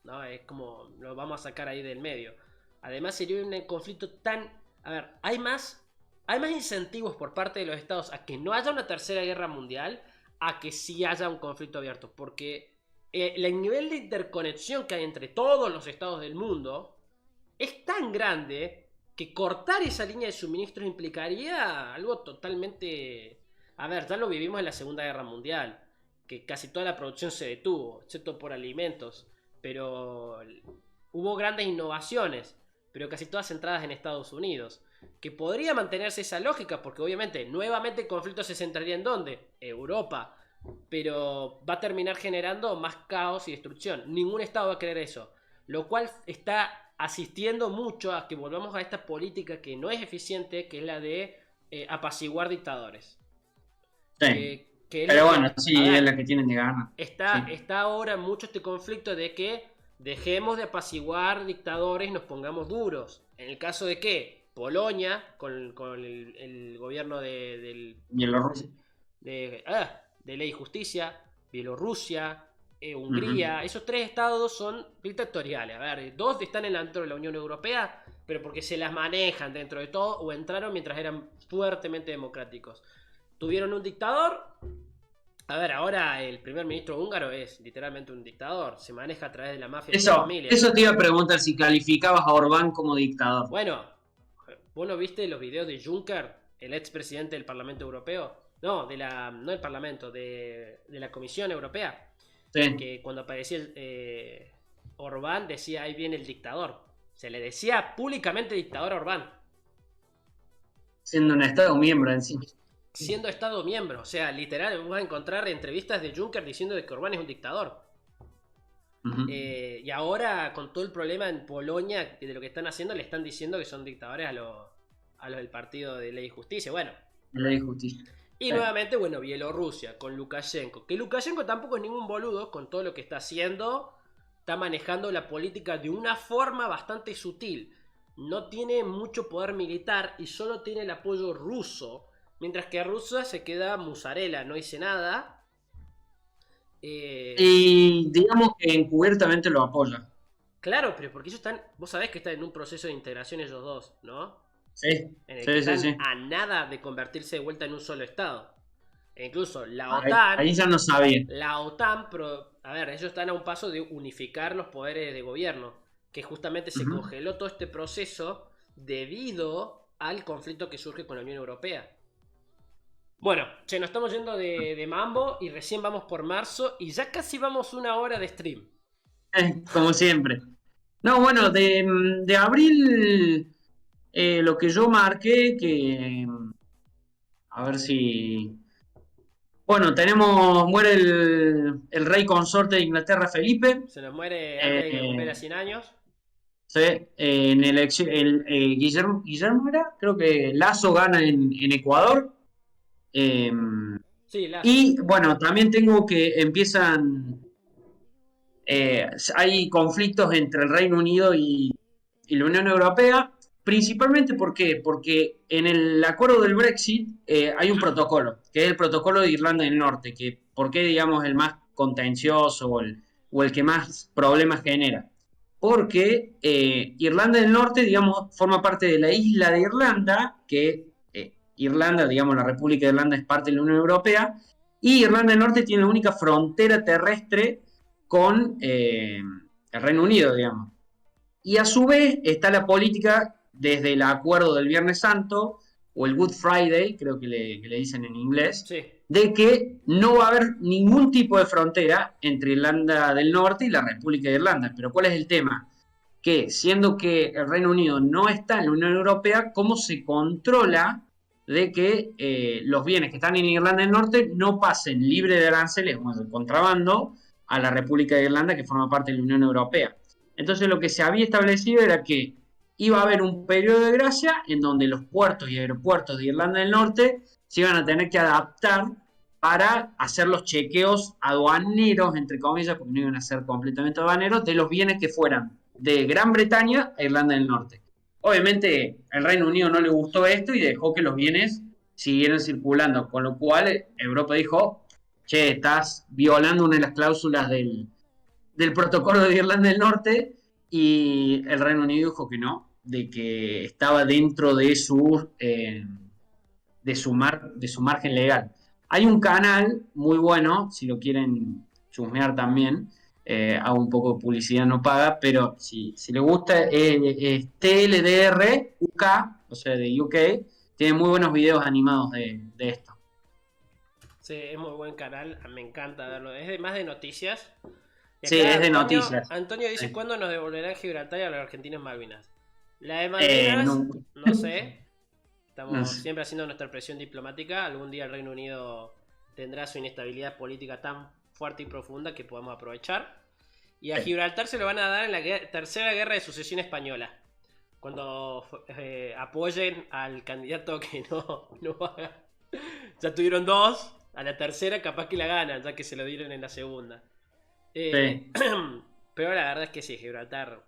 ¿No? Es como lo vamos a sacar ahí del medio. Además sería un conflicto tan... A ver, hay más incentivos por parte de los estados a que no haya una tercera guerra mundial, a que sí haya un conflicto abierto. Porque el nivel de interconexión que hay entre todos los estados del mundo es tan grande que cortar esa línea de suministros implicaría algo totalmente... A ver, ya lo vivimos en la Segunda Guerra Mundial, que casi toda la producción se detuvo, excepto por alimentos. Pero hubo grandes innovaciones, pero casi todas centradas en Estados Unidos. Que podría mantenerse esa lógica, porque obviamente nuevamente el conflicto se centraría en ¿dónde? Europa. Pero va a terminar generando más caos y destrucción. Ningún estado va a querer eso. Lo cual está asistiendo mucho a que volvamos a esta política que no es eficiente, que es la de apaciguar dictadores. Sí. Que Pero bueno, sí, es la que tienen de ganar. Está ahora mucho este conflicto de que dejemos de apaciguar dictadores y nos pongamos duros. En el caso de que Polonia, con el gobierno de Bielorrusia. de Ley y Justicia, Bielorrusia, Hungría, esos tres estados son dictatoriales. A ver, dos están dentro de la Unión Europea, pero porque se las manejan dentro de todo o entraron mientras eran fuertemente democráticos. Tuvieron un dictador. A ver, ahora el primer ministro húngaro es literalmente un dictador. Se maneja a través de la mafia de su familia. Eso te iba a preguntar si calificabas a Orbán como dictador. Bueno, ¿vos no viste los videos de Juncker, el expresidente del Parlamento Europeo? No, no del Parlamento, de la Comisión Europea. Sí. Que cuando aparecía Orbán decía, ahí viene el dictador. Se le decía públicamente dictador a Orbán. Siendo un estado miembro encima. Siendo estado miembro, o sea, literal, vas a encontrar entrevistas de Juncker diciendo de que Orbán es un dictador. Y ahora, con todo el problema en Polonia de lo que están haciendo, le están diciendo que son dictadores a los del partido de Ley y Justicia. Bueno. Ley y Justicia. Y nuevamente, bueno, Bielorrusia, con Lukashenko. Que Lukashenko tampoco es ningún boludo con todo lo que está haciendo. Está manejando la política de una forma bastante sutil. No tiene mucho poder militar y solo tiene el apoyo ruso. Mientras que a Rusia se queda musarela, no dice nada. Y digamos que encubiertamente lo apoya. Claro, pero porque ellos están... Vos sabés que están en un proceso de integración ellos dos, ¿no? Sí, en el que están a nada de convertirse de vuelta en un solo estado. E incluso la OTAN... Ahí ya no sabía. La OTAN, a ver, ellos están a un paso de unificar los poderes de gobierno. Que justamente se congeló todo este proceso debido al conflicto que surge con la Unión Europea. Bueno, nos estamos yendo de mambo y recién vamos por marzo y ya casi vamos 1 hora de stream. Como siempre. No, bueno, de abril lo que yo marqué, que a ver si... Bueno, muere el rey consorte de Inglaterra, Felipe. Se nos muere antes de que cumpla 100 años. Sí, en Guillermo era, creo que Lasso gana en Ecuador. Sí, Lasso. Y bueno, también tengo que empiezan... hay conflictos entre el Reino Unido y la Unión Europea. Principalmente, ¿por qué? Porque en el acuerdo del Brexit hay un protocolo, que es el protocolo de Irlanda del Norte, que ¿por qué, digamos, el más contencioso o el que más problemas genera? Porque Irlanda del Norte, digamos, forma parte de la isla de Irlanda, que Irlanda, digamos, la República de Irlanda es parte de la Unión Europea, y Irlanda del Norte tiene la única frontera terrestre con el Reino Unido, digamos. Y a su vez está la política desde el acuerdo del Viernes Santo, o el Good Friday, creo que le dicen en inglés, sí, de que no va a haber ningún tipo de frontera entre Irlanda del Norte y la República de Irlanda. Pero ¿cuál es el tema? Que siendo que el Reino Unido no está en la Unión Europea, ¿cómo se controla de que los bienes que están en Irlanda del Norte no pasen libre de aranceles o de contrabando a la República de Irlanda, que forma parte de la Unión Europea? Entonces lo que se había establecido era que iba a haber un periodo de gracia en donde los puertos y aeropuertos de Irlanda del Norte se iban a tener que adaptar para hacer los chequeos aduaneros, entre comillas, porque no iban a ser completamente aduaneros, de los bienes que fueran de Gran Bretaña a Irlanda del Norte. Obviamente, el Reino Unido no le gustó esto y dejó que los bienes siguieran circulando, con lo cual Europa dijo, che, estás violando una de las cláusulas del protocolo de Irlanda del Norte, y el Reino Unido dijo que no, de que estaba dentro de su margen legal. Hay un canal muy bueno, si lo quieren chusmear también, hago un poco de publicidad no paga, pero si le gusta, es TLDR UK, o sea, de UK, tiene muy buenos videos animados de esto. Sí, es muy buen canal, me encanta verlo. Es más de noticias. Y Sí, acá es de noticias. Antonio dice, Sí. ¿cuándo nos devolverán Gibraltar y a los argentinos Malvinas? La de Malvinas, No, no sé. no Estamos sé. siempre haciendo nuestra presión diplomática. Algún día el Reino Unido tendrá su inestabilidad política tan fuerte y profunda que podamos aprovechar. Y a Gibraltar se lo van a dar en la tercera guerra de sucesión española. Cuando apoyen al candidato que no haga. Ya tuvieron dos. A la tercera capaz que la ganan, ya que se lo dieron en la segunda. Sí. Pero la verdad es que sí, Gibraltar.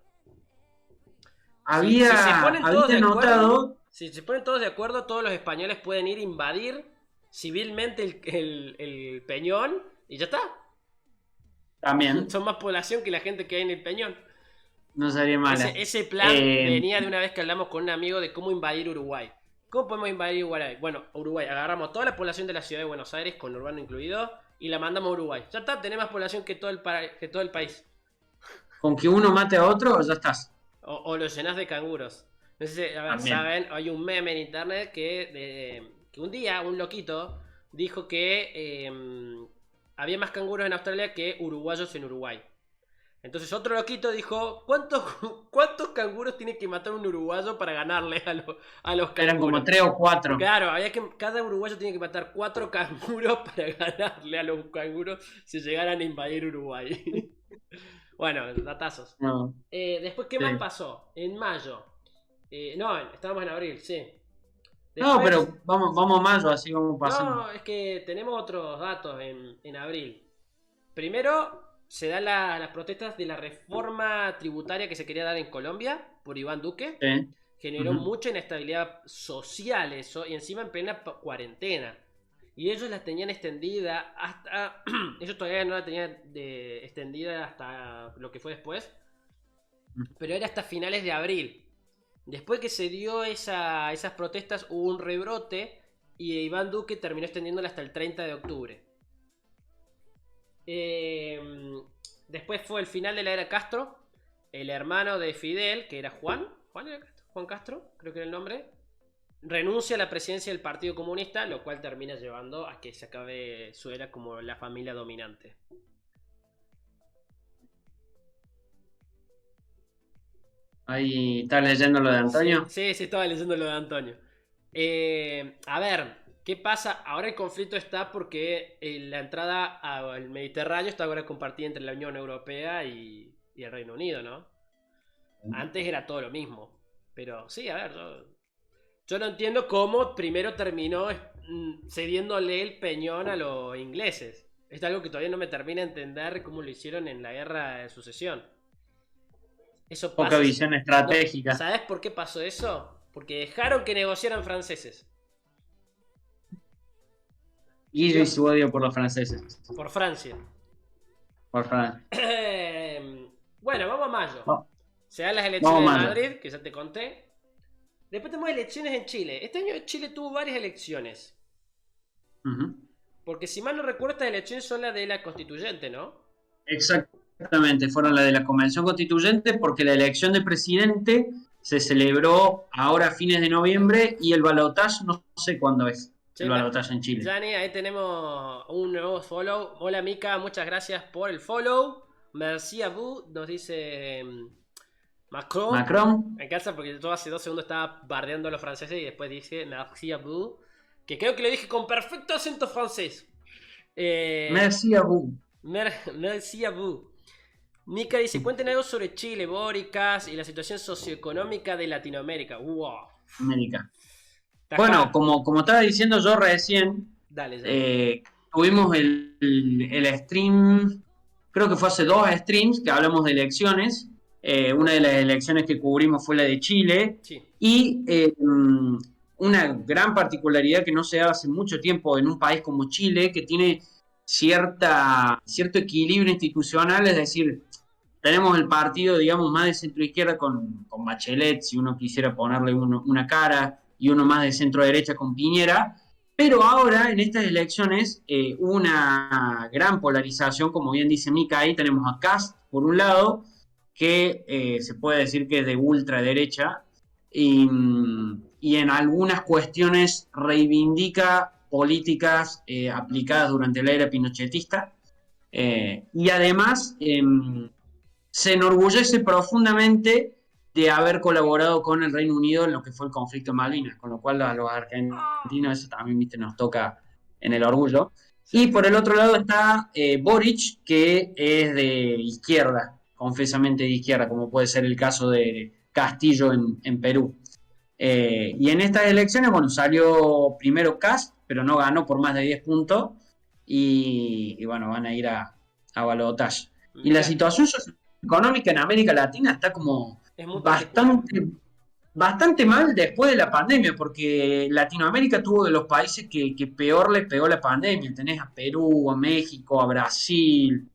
Si se Había, ponen todos de había acuerdo, notado, si se ponen todos de acuerdo, todos los españoles pueden ir a invadir civilmente el Peñón y ya está. también, Son más población que la gente que hay en el Peñón. no sería mala. Ese plan venía de una vez que hablamos con un amigo de cómo invadir Uruguay. ¿Cómo podemos invadir Uruguay? Bueno, Uruguay, agarramos toda la población de la ciudad de Buenos Aires, con urbano incluido, y la mandamos a Uruguay. Ya está, tenemos más población que todo el país. Con que uno mate a otro, ya estás. O lo llenás de canguros. No sé si, a ver, También. saben, hay un meme en internet que un día un loquito dijo que había más canguros en Australia que uruguayos en Uruguay. Entonces otro loquito dijo, ¿cuántos canguros tiene que matar un uruguayo para ganarle a los Eran como canguros? 3 o 4. Claro, cada uruguayo tiene que matar 4 canguros para ganarle a los canguros si llegaran a invadir Uruguay. Bueno, datazos. No, Después, ¿qué sí. más pasó? En mayo. No, estábamos en abril, sí. No, Después, pero vamos a mayo, así vamos pasando. no, es que tenemos otros datos en abril. Primero, se dan las protestas de la reforma tributaria que se quería dar en Colombia por Iván Duque. Sí. Generó mucha inestabilidad social eso, y encima en plena cuarentena. Y ellos las tenían extendida hasta... ellos todavía no la tenían extendida hasta lo que fue después. Pero era hasta finales de abril. Después que se dio esas protestas hubo un rebrote y Iván Duque terminó extendiéndola hasta el 30 de octubre. Después fue el final de la era Castro. El hermano de Fidel, que era Juan Castro, creo que era el nombre, renuncia a la presidencia del Partido Comunista, lo cual termina llevando a que se acabe su era como la familia dominante. Ahí estás leyendo lo de Antonio. Sí, estaba leyendo lo de Antonio. A ver, ¿qué pasa? Ahora el conflicto está porque la entrada al Mediterráneo está ahora compartida entre la Unión Europea y el Reino Unido, ¿no? Antes era todo lo mismo. Pero sí, a ver, yo no entiendo cómo primero terminó cediéndole el Peñón a los ingleses. Es algo que todavía no me termina de entender cómo lo hicieron en la guerra de sucesión. Eso Poca pasa. visión estratégica. No, ¿sabes por qué pasó eso? Porque dejaron que negociaran franceses. Guillo y su odio por los franceses. Por Francia. Por Francia. Bueno, vamos a mayo. No. Se dan las elecciones de Vamos a mayo. Madrid, que ya te conté. Después tenemos elecciones en Chile. Este año Chile tuvo varias elecciones. Porque si mal no recuerdo, estas elecciones son las de la constituyente, ¿no? Exactamente, fueron las de la Convención Constituyente, porque la elección de presidente se celebró ahora a fines de noviembre y el balotaje no sé cuándo es. Sí, El balotaje en Chile. Jani, ahí tenemos un nuevo follow. Hola Mika, muchas gracias por el follow. Merci a vous, nos dice Macron. Me encanta porque yo hace 2 segundos estaba bardeando a los franceses y después dice merci a vous. Que creo que lo dije con perfecto acento francés. Merci a vous. Merci a vous. Mika dice, cuenten algo sobre Chile, Bóricas y la situación socioeconómica de Latinoamérica. Wow. América. Bueno, como estaba diciendo yo recién, dale. tuvimos el stream, creo que fue hace 2 streams que hablamos de elecciones. Una de las elecciones que cubrimos fue la de Chile. Sí. Y una gran particularidad que no se da hace mucho tiempo en un país como Chile, que tiene cierto equilibrio institucional, es decir, tenemos el partido, digamos, más de centro-izquierda con Bachelet, si uno quisiera ponerle una cara, y uno más de centro-derecha con Piñera, pero ahora en estas elecciones hubo una gran polarización, como bien dice Mica, ahí tenemos a Kast por un lado, que se puede decir que es de ultraderecha, y en algunas cuestiones reivindica políticas aplicadas durante la era pinochetista, y además se enorgullece profundamente de haber colaborado con el Reino Unido en lo que fue el conflicto de Malvinas, con lo cual a los argentinos eso también, viste, nos toca en el orgullo. Sí. Y por el otro lado está Boric, que es de izquierda, confesamente de izquierda, como puede ser el caso de Castillo en Perú. Y en estas elecciones, bueno, salió primero Kast, pero no ganó por más de 10 puntos, y bueno, van a ir a balotaje. Y la situación socioeconómica en América Latina está como bastante mal después de la pandemia, porque Latinoamérica tuvo de los países que peor le pegó la pandemia. Tenés a Perú, a México, a Brasil,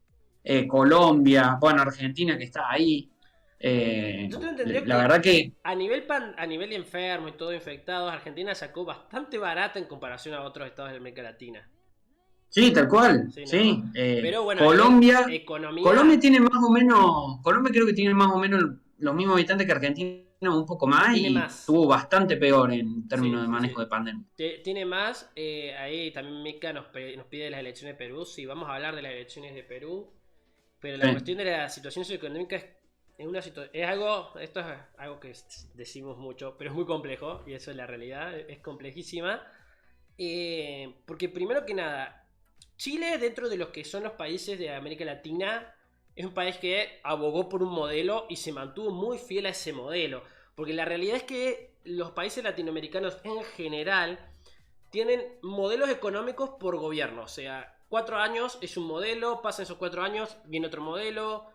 Colombia, bueno, Argentina que está ahí. Yo te entendería La que verdad que a nivel de enfermo y todo infectados, Argentina sacó bastante barata en comparación a otros estados de América Latina. sí, tal cual, Sí, ¿no? sí. Pero bueno, Colombia, a nivel economía. Colombia tiene más o menos, Colombia creo que tiene más o menos los mismos habitantes que Argentina, un poco más, Tiene y más. tuvo bastante peor en términos Sí, de sí, manejo sí. de pandemia. Tiene más. Ahí también Mica nos pide las elecciones de Perú. Sí, vamos a hablar de las elecciones de Perú. Pero la Sí. cuestión de la situación socioeconómica es algo. Esto es algo que decimos mucho, pero es muy complejo. Y eso es la realidad. Es complejísima. Porque primero que nada, Chile, dentro de los que son los países de América Latina, es un país que abogó por un modelo y se mantuvo muy fiel a ese modelo. Porque la realidad es que los países latinoamericanos en general tienen modelos económicos por gobierno. O sea, 4 años es un modelo, pasan esos 4 años, viene otro modelo.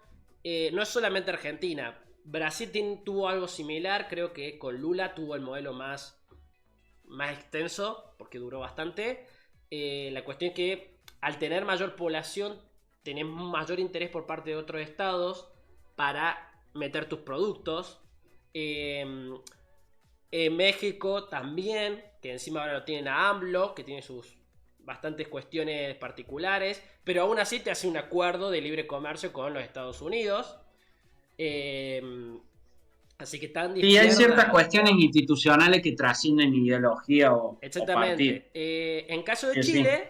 No es solamente Argentina. Brasil tuvo algo similar, creo que con Lula tuvo el modelo más extenso, porque duró bastante. La cuestión es que al tener mayor población, tenés mayor interés por parte de otros estados para meter tus productos. En México también, que encima ahora lo tienen a AMLO, que tiene sus bastantes cuestiones particulares, pero aún así te hace un acuerdo de libre comercio con los Estados Unidos. Así que tan de Sí, hay izquierda. ciertas cuestiones institucionales que trascienden ideología o partido. Exactamente. En caso de Sí, sí. Chile,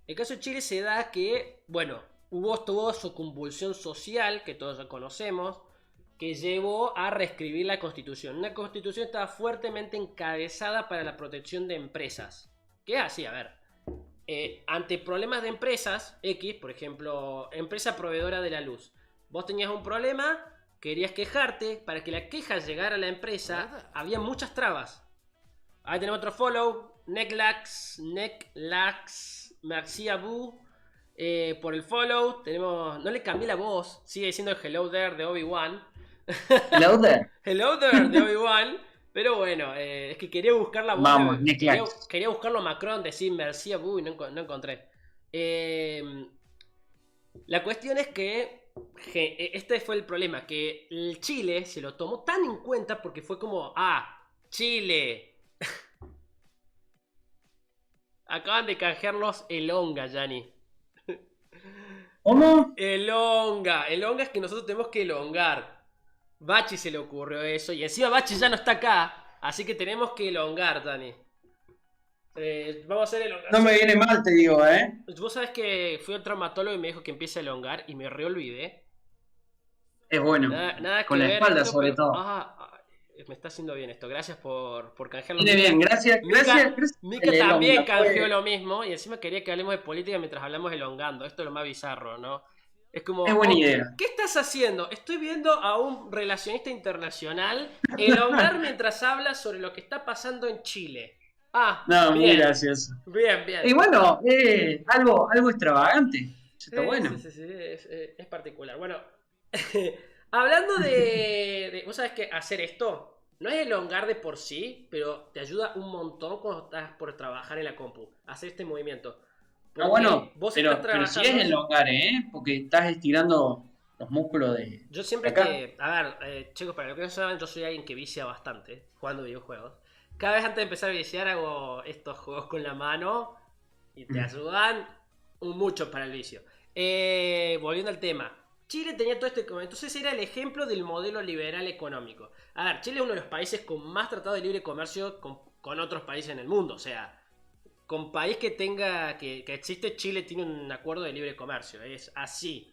el caso de Chile se da que, bueno, hubo toda su convulsión social, que todos ya conocemos, que llevó a reescribir la Constitución. Una Constitución estaba fuertemente encabezada para la protección de empresas. ¿Qué es así? A ver, ante problemas de empresas X, por ejemplo, empresa proveedora de la luz, vos tenías un problema, querías quejarte, para que la queja llegara a la empresa, había muchas trabas. Ahí tenemos otro follow, Neclax, Maxiabu, por el follow. Tenemos, no le cambié la voz, sigue diciendo el Hello There de Obi-Wan. Hello there. Hello There de Obi-Wan. Pero bueno, es que quería buscar la voz. Vamos, Quería buscarlo a Macron, decir merci a vous y no encontré. La cuestión es que este fue el problema, que el Chile se lo tomó tan en cuenta porque fue como, Chile. Acaban de canjearlos Elonga, Yanni. ¿Cómo? Elonga es que nosotros tenemos que elongar. Bachi se le ocurrió eso y encima Bachi ya no está acá, así que tenemos que elongar, Dani. Vamos a hacer elongación. No me viene mal, te digo, ¿eh? Vos sabés que fui al traumatólogo y me dijo que empiece a elongar y me reolvidé. Es bueno. Nada Con que la ver espalda, esto, sobre pero- todo. Me está haciendo bien esto. Gracias por canjearlo. Viene bien, gracias. Mika El también elonga, canjeó pues. lo mismo y encima quería que hablemos de política mientras hablamos elongando. Esto es lo más bizarro, ¿no? Es como, Es buena idea. ¿qué estás haciendo? Estoy viendo a un relacionista internacional elongar mientras habla sobre lo que está pasando en Chile. Ah, No, muy bien, gracioso. bien, Y bien. bueno, algo extravagante. Eso está Sí, bueno. sí, sí, sí, es particular. Bueno, hablando vos sabés que hacer esto no es elongar de por sí, pero te ayuda un montón cuando estás por trabajar en la compu, hacer este movimiento. No, Porque bueno, vos estás pero si es trabajando. elongar, ¿eh? Porque estás estirando los músculos Yo de siempre acá. que. A ver, chicos, para lo que no saben, yo soy alguien que vicia bastante jugando videojuegos. Cada vez antes de empezar a viciar hago estos juegos con la mano y te Mm. ayudan mucho para el vicio. Volviendo al tema. Chile tenía todo este. Entonces era el ejemplo del modelo liberal económico. A ver, Chile es uno de los países con más tratado de libre comercio con otros países en el mundo. O sea, con país que tenga. Que existe, Chile tiene un acuerdo de libre comercio. Es así.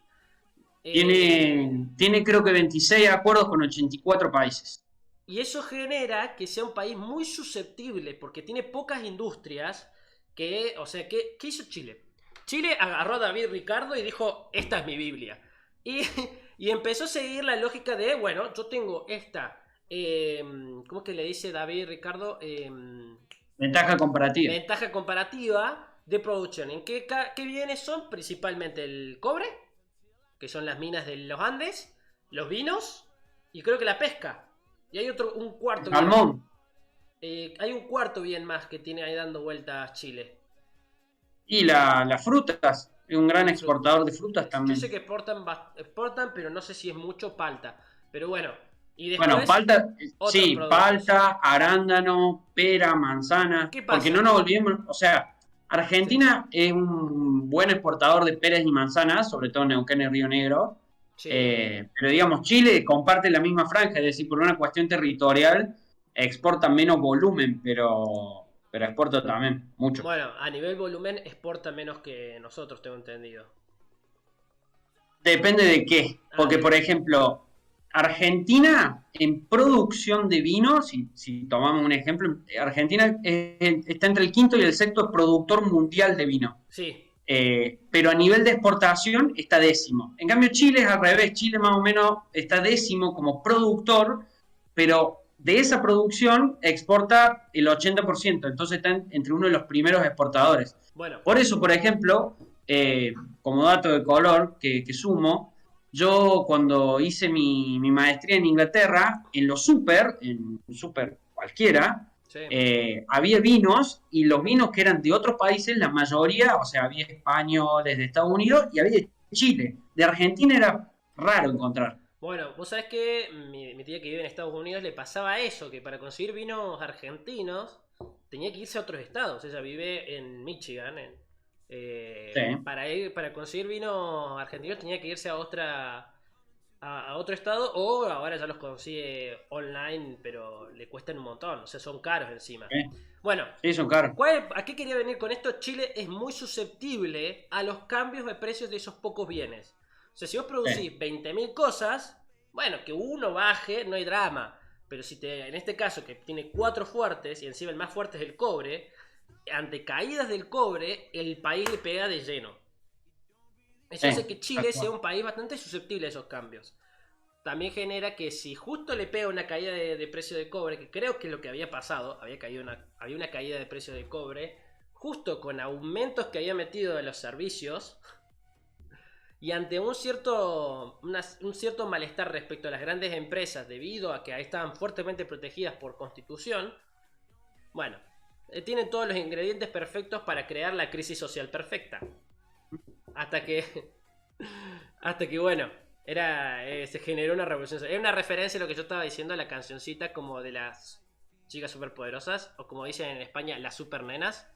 Eh, Tiene creo que 26 acuerdos con 84 países. Y eso genera que sea un país muy susceptible porque tiene pocas industrias que, o sea, ¿qué hizo Chile? Chile agarró a David Ricardo y dijo, esta es mi Biblia. Y, y empezó a seguir la lógica de, bueno, yo tengo esta, ¿cómo es que le dice David Ricardo? Ventaja comparativa. Ventaja comparativa de producción. ¿En qué bienes son? Principalmente el cobre, que son las minas de los Andes, los vinos y creo que la pesca. Y hay un El cuarto bien. salmón. Hay un cuarto bien más que tiene ahí dando vueltas Chile. Y las frutas. Es un gran Y fruta. exportador de frutas Yo sé también. que exportan, pero no sé si es mucho palta. Pero bueno, y Bueno, después palta, otros sí, productos. palta, arándano, pera, manzana. ¿Qué Porque no pasa? nos olvidemos, o sea, Sí, Argentina es un buen exportador de peras y manzanas, sobre todo Neuquén y Río Negro. sí. Pero digamos, Chile comparte la misma franja, es decir, por una cuestión territorial, exporta menos volumen, pero exporta también mucho. Bueno, a nivel volumen exporta menos que nosotros, tengo entendido. Depende de qué. Ah, Porque, por bien. ejemplo, Argentina en producción de vino, si tomamos un ejemplo, Argentina está entre el quinto y el sexto productor mundial de vino. Sí. Pero a nivel de exportación está décimo. En cambio, Chile es al revés. Chile más o menos está décimo como productor, pero de esa producción exporta el 80%. Entonces está entre uno de los primeros exportadores. Bueno, Por eso, por ejemplo, como dato de color que sumo, yo cuando hice mi maestría en Inglaterra, en un super cualquiera, sí. había vinos y los vinos que eran de otros países, la mayoría, o sea, había españoles de Estados Unidos y había de Chile. De Argentina era raro encontrar. Bueno, vos sabés que mi tía que vive en Estados Unidos le pasaba eso, que para conseguir vinos argentinos tenía que irse a otros estados. Ella vive en Michigan. Sí. Para conseguir vinos argentinos tenía que irse a otro estado o ahora ya los consigue online, pero le cuestan un montón, o sea, son caros encima. ¿Eh? Bueno, Sí, son caros. ¿a qué quería venir con esto? Chile es muy susceptible a los cambios de precios de esos pocos bienes. O sea, si vos Sí. producís 20.000 cosas, bueno, que uno baje, no hay drama. Pero en este caso, que tiene cuatro fuertes y encima el más fuerte es el cobre, ante caídas del cobre, el país le pega de lleno. Eso Sí, hace que tal Chile sea cual. un país bastante susceptible a esos cambios. También genera que si justo le pega una caída de precio de cobre, que creo que es lo que había pasado, había una caída de precio de cobre, justo con aumentos que había metido de los servicios, y ante un cierto malestar respecto a las grandes empresas debido a que ahí estaban fuertemente protegidas por constitución, bueno, tienen todos los ingredientes perfectos para crear la crisis social perfecta. Hasta que, hasta que bueno, se generó una revolución. Era una referencia a lo que yo estaba diciendo, a la cancioncita como de las chicas superpoderosas, o como dicen en España, las supernenas,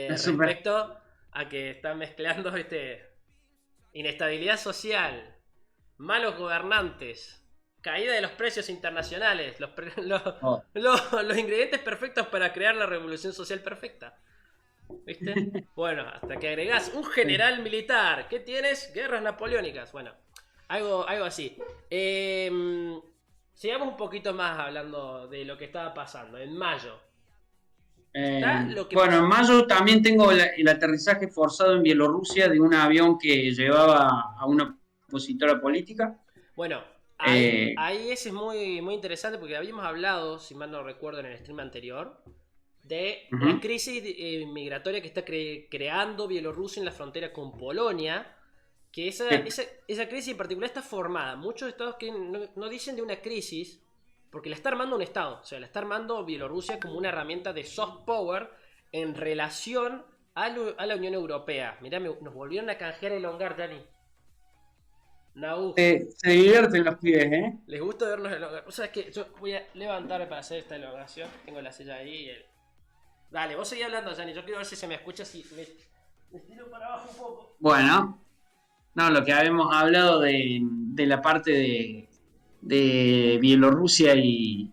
Es súper. respecto a que están mezclando inestabilidad social, malos gobernantes, caída de los precios internacionales, Oh. los ingredientes perfectos para crear la revolución social perfecta. ¿Viste? Bueno, hasta que agregás un general militar. ¿Qué tienes? Guerras napoleónicas. Bueno, algo así. Sigamos un poquito más hablando de lo que estaba pasando. En mayo. Está lo que Bueno, en pasó. mayo también tengo el aterrizaje forzado en Bielorrusia de un avión que llevaba a una opositora política. Bueno, Eh, ahí ese es muy, muy interesante porque habíamos hablado, si mal no recuerdo, en el stream anterior, de la Ujú. crisis migratoria que está creando Bielorrusia en la frontera con Polonia, que Sí. esa crisis en particular está formada. Muchos estados que no dicen de una crisis, porque la está armando un estado, o sea, la está armando Bielorrusia como una herramienta de soft power en relación a la Unión Europea. Mirá, nos volvieron a canjear el hongar, Dani. Nauf. Se divierten los pibes, ¿eh? Les gusta vernos elongar. O sea, es que yo voy a levantarme para hacer esta elongación. Tengo la silla ahí y el... Dale, vos seguís hablando, Jani. Yo quiero ver si se me escucha, si me tiro para abajo un poco. Bueno, no, lo que habíamos hablado de la parte de Bielorrusia y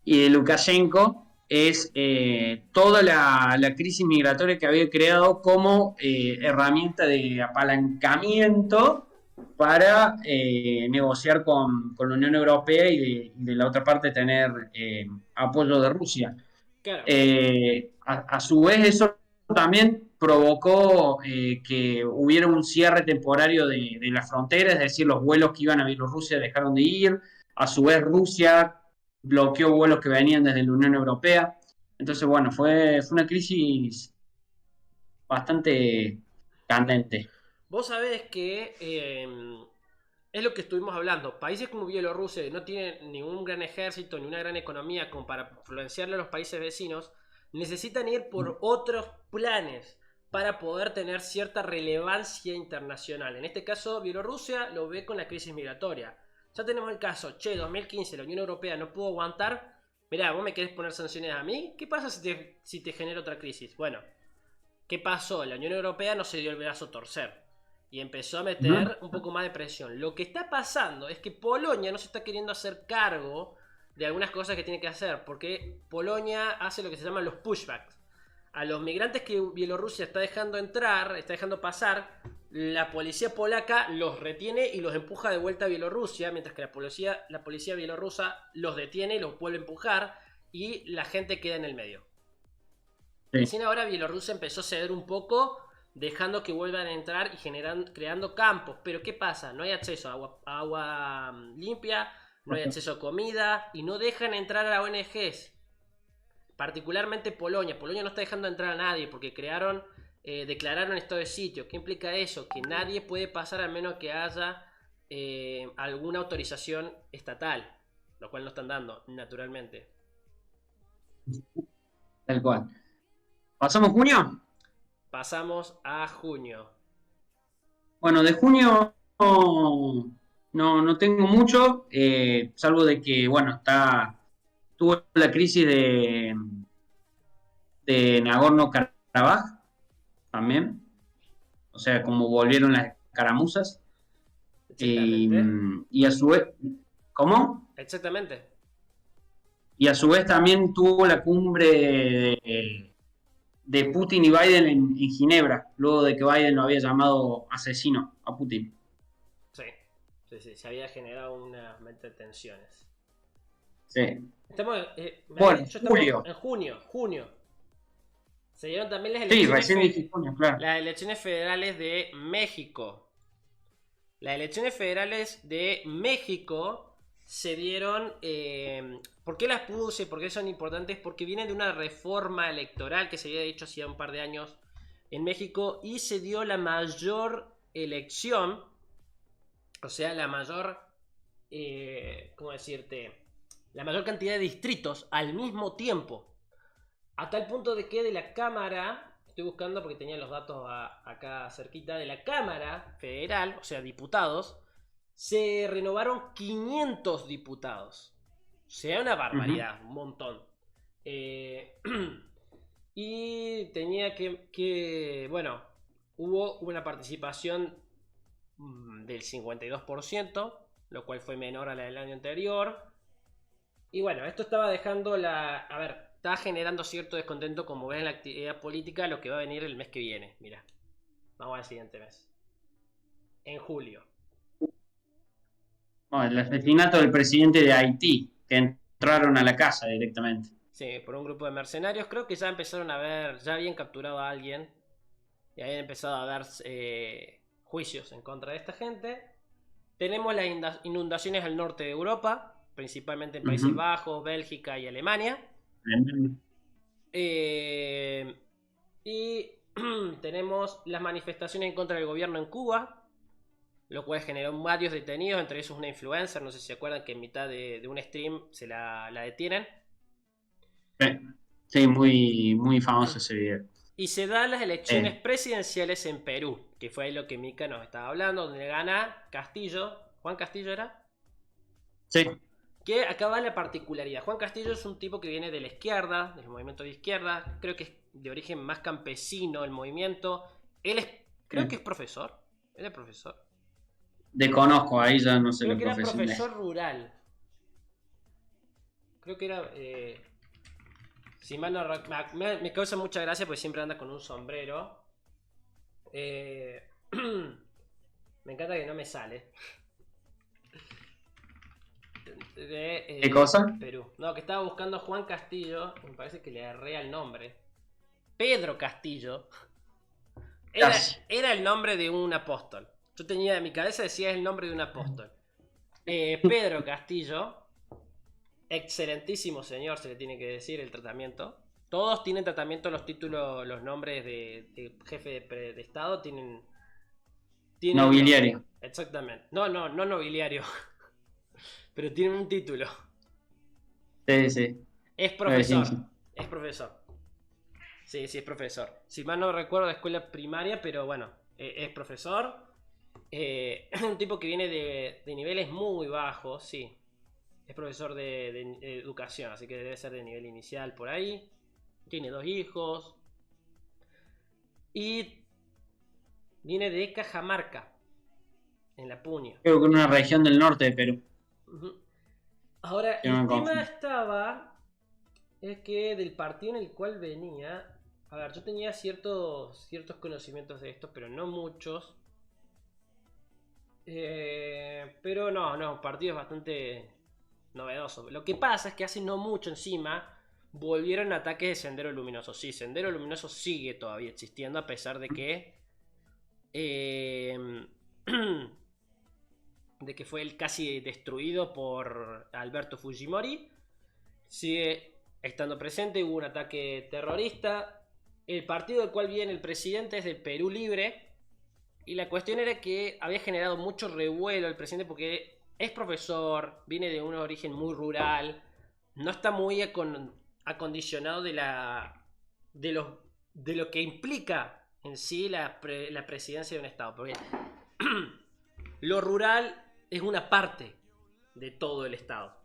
de Lukashenko es toda la crisis migratoria que había creado como herramienta de apalancamiento para negociar con la Unión Europea y de la otra parte tener apoyo de Rusia. Claro. A su vez eso también provocó que hubiera un cierre temporario de la frontera, es decir, los vuelos que iban a Bielorrusia dejaron de ir, a su vez Rusia bloqueó vuelos que venían desde la Unión Europea. Entonces, bueno, fue una crisis bastante candente. Vos sabés que es lo que estuvimos hablando. Países como Bielorrusia, que no tienen ningún gran ejército ni una gran economía como para influenciarle a los países vecinos, necesitan ir por otros planes para poder tener cierta relevancia internacional. En este caso, Bielorrusia lo ve con la crisis migratoria. Ya tenemos el caso, 2015 la Unión Europea no pudo aguantar. Mirá, vos me querés poner sanciones a mí. ¿Qué pasa si te genera otra crisis? Bueno, ¿qué pasó? La Unión Europea no se dio el brazo a torcer y empezó a Ujú. meter un poco más de presión. Lo que está pasando es que Polonia no se está queriendo hacer cargo de algunas cosas que tiene que hacer, porque Polonia hace lo que se llaman los pushbacks. A los migrantes que Bielorrusia está dejando entrar, está dejando pasar, la policía polaca los retiene y los empuja de vuelta a Bielorrusia, mientras que la policía bielorrusa los detiene y los vuelve a empujar y la gente queda en el medio. Sí. Recién ahora Bielorrusia empezó a ceder un poco, dejando que vuelvan a entrar y creando campos. Pero ¿qué pasa? No hay acceso a agua limpia, no hay acceso a comida y no dejan entrar a ONGs. Particularmente Polonia. Polonia no está dejando entrar a nadie porque declararon estado de sitio. ¿Qué implica eso? Que nadie puede pasar a menos que haya alguna autorización estatal, lo cual no están dando, naturalmente. Tal cual. ¿Pasamos junio? Pasamos a junio. Bueno, de junio no tengo mucho, salvo de que, bueno, tuvo la crisis de Nagorno-Karabaj también, o sea, como volvieron las caramuzas, y, Exactamente. y a su vez, ¿cómo? Exactamente. Y a su vez también tuvo la cumbre de Putin y Biden en Ginebra, luego de que Biden lo había llamado asesino a Putin. Sí. Sí, sí, se había generado una mente de tensiones. Sí. Estamos, me había Bueno, dicho, estamos julio. en junio. Se dieron también Sí, recién dije junio, claro. las elecciones federales de México. Las elecciones federales de México se dieron... ¿Por qué las puse? ¿Por qué son importantes? Porque vienen de una reforma electoral que se había hecho hacía un par de años en México y se dio la mayor elección, o sea, la mayor... ¿cómo decirte? La mayor cantidad de distritos al mismo tiempo. A tal punto de que de la Cámara, estoy buscando porque tenía los datos acá cerquita, de la Cámara Federal, o sea, diputados, se renovaron 500 diputados. O sea, una Ujú. barbaridad, un montón. Eh, y tenía bueno, hubo una participación del 52%, lo cual fue menor a la del año anterior. Y bueno, esto estaba dejando A ver, está generando cierto descontento, como ves en la actividad política, lo que va a venir el mes que viene. Mira, vamos al siguiente mes. En julio. Bueno, el asesinato del presidente de Haití, que entraron a la casa directamente. Sí, por un grupo de mercenarios. Creo que ya empezaron a ver, ya habían capturado a alguien. Y habían empezado a dar juicios en contra de esta gente. Tenemos las inundaciones al norte de Europa, principalmente en Países Ujú. Bajos, Bélgica y Alemania. Eh, y tenemos las manifestaciones en contra del gobierno en Cuba, lo cual generó varios detenidos, entre ellos una influencer, no sé si se acuerdan que en mitad de un stream se la detienen. Sí, sí, muy, muy famoso ese video. Y se dan las elecciones Eh, presidenciales en Perú, que fue lo que Mika nos estaba hablando, donde gana Castillo. ¿Juan Castillo era? sí, Que acá va la particularidad. Juan Castillo es un tipo que viene de la izquierda, del movimiento de izquierda. Creo que es de origen más campesino el movimiento. Él es, creo que es profesor. Él es profesor. desconozco, ahí ya no sé Creo la que era profesión de él. profesor rural. Creo que era... si mal no, me causa mucha gracia porque siempre anda con un sombrero. Me encanta que no me sale. ¿Qué cosa? Perú. No, que estaba buscando a Juan Castillo. Me parece que le erré al nombre. Pedro Castillo. Era el nombre de un apóstol. Yo tenía en mi cabeza, decía el nombre de un apóstol. Pedro Castillo. Excelentísimo señor, se le tiene que decir el tratamiento. Todos tienen tratamiento, los títulos, los nombres de jefe de Estado tienen. Nobiliario. Exactamente. No nobiliario. Pero tienen un título. Sí, sí. Es profesor. Es profesor. Sí, es profesor. Si mal no recuerdo de escuela primaria, pero bueno, es profesor. Es un tipo que viene de niveles muy bajos, sí. Es profesor de educación, así que debe ser de nivel inicial por ahí. Tiene 2 hijos. Y viene de Cajamarca, en la Punia. Creo que en una región del norte de Perú. Ahora, el tema estaba, es que del partido en el cual venía, a ver, yo tenía ciertos conocimientos de esto, pero no muchos. Pero no, partido es bastante novedoso. Lo que pasa es que hace no mucho encima volvieron ataques de Sendero Luminoso. Sí, Sendero Luminoso sigue todavía existiendo a pesar de que de que fue casi destruido por Alberto Fujimori. Sigue estando presente, hubo un ataque terrorista. El partido del cual viene el presidente es de Perú Libre. Y la cuestión era que había generado mucho revuelo el presidente porque es profesor, viene de un origen muy rural, no está muy acondicionado de lo que implica en sí la presidencia de un estado. Porque lo rural es una parte de todo el estado.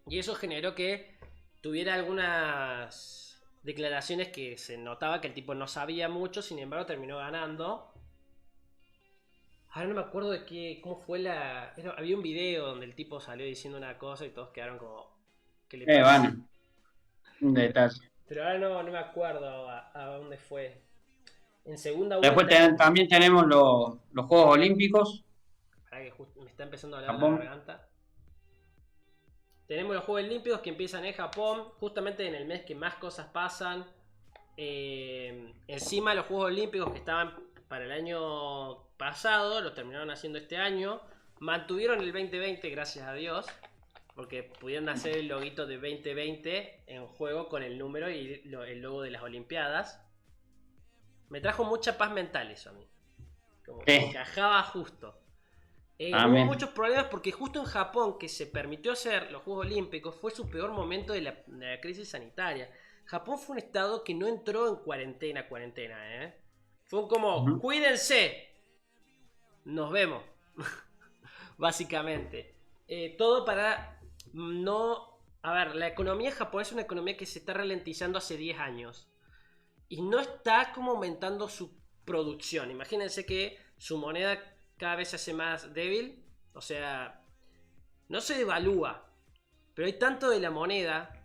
Y eso generó que tuviera algunas declaraciones que se notaba que el tipo no sabía mucho, sin embargo terminó ganando. Ahora no me acuerdo de cómo fue había un video donde el tipo salió diciendo una cosa y todos quedaron como... ¿Qué le pasa? Bueno, un detalle. Pero ahora no me acuerdo a dónde fue. En segunda Después vuelta... también tenemos los Juegos Olímpicos. Para que me está empezando a hablar Japón. la garganta. Tenemos los Juegos Olímpicos que empiezan en Japón, justamente en el mes que más cosas pasan. Encima los Juegos Olímpicos que estaban para el año pasado, lo terminaron haciendo este año. Mantuvieron el 2020, gracias a Dios, porque pudieron hacer el loguito de 2020 en juego con el número y el logo de las Olimpiadas. Me trajo mucha paz mental eso a mí. Como que encajaba justo. Hubo muchos problemas porque justo en Japón, que se permitió hacer los Juegos Olímpicos, fue su peor momento de la crisis sanitaria. Japón fue un estado que no entró en cuarentena, Fue como, cuídense, nos vemos, básicamente. Todo para no... A ver, la economía japonesa es una economía que se está ralentizando hace 10 años. Y no está como aumentando su producción. Imagínense que su moneda cada vez se hace más débil. O sea, no se devalúa. Pero hay tanto de la moneda.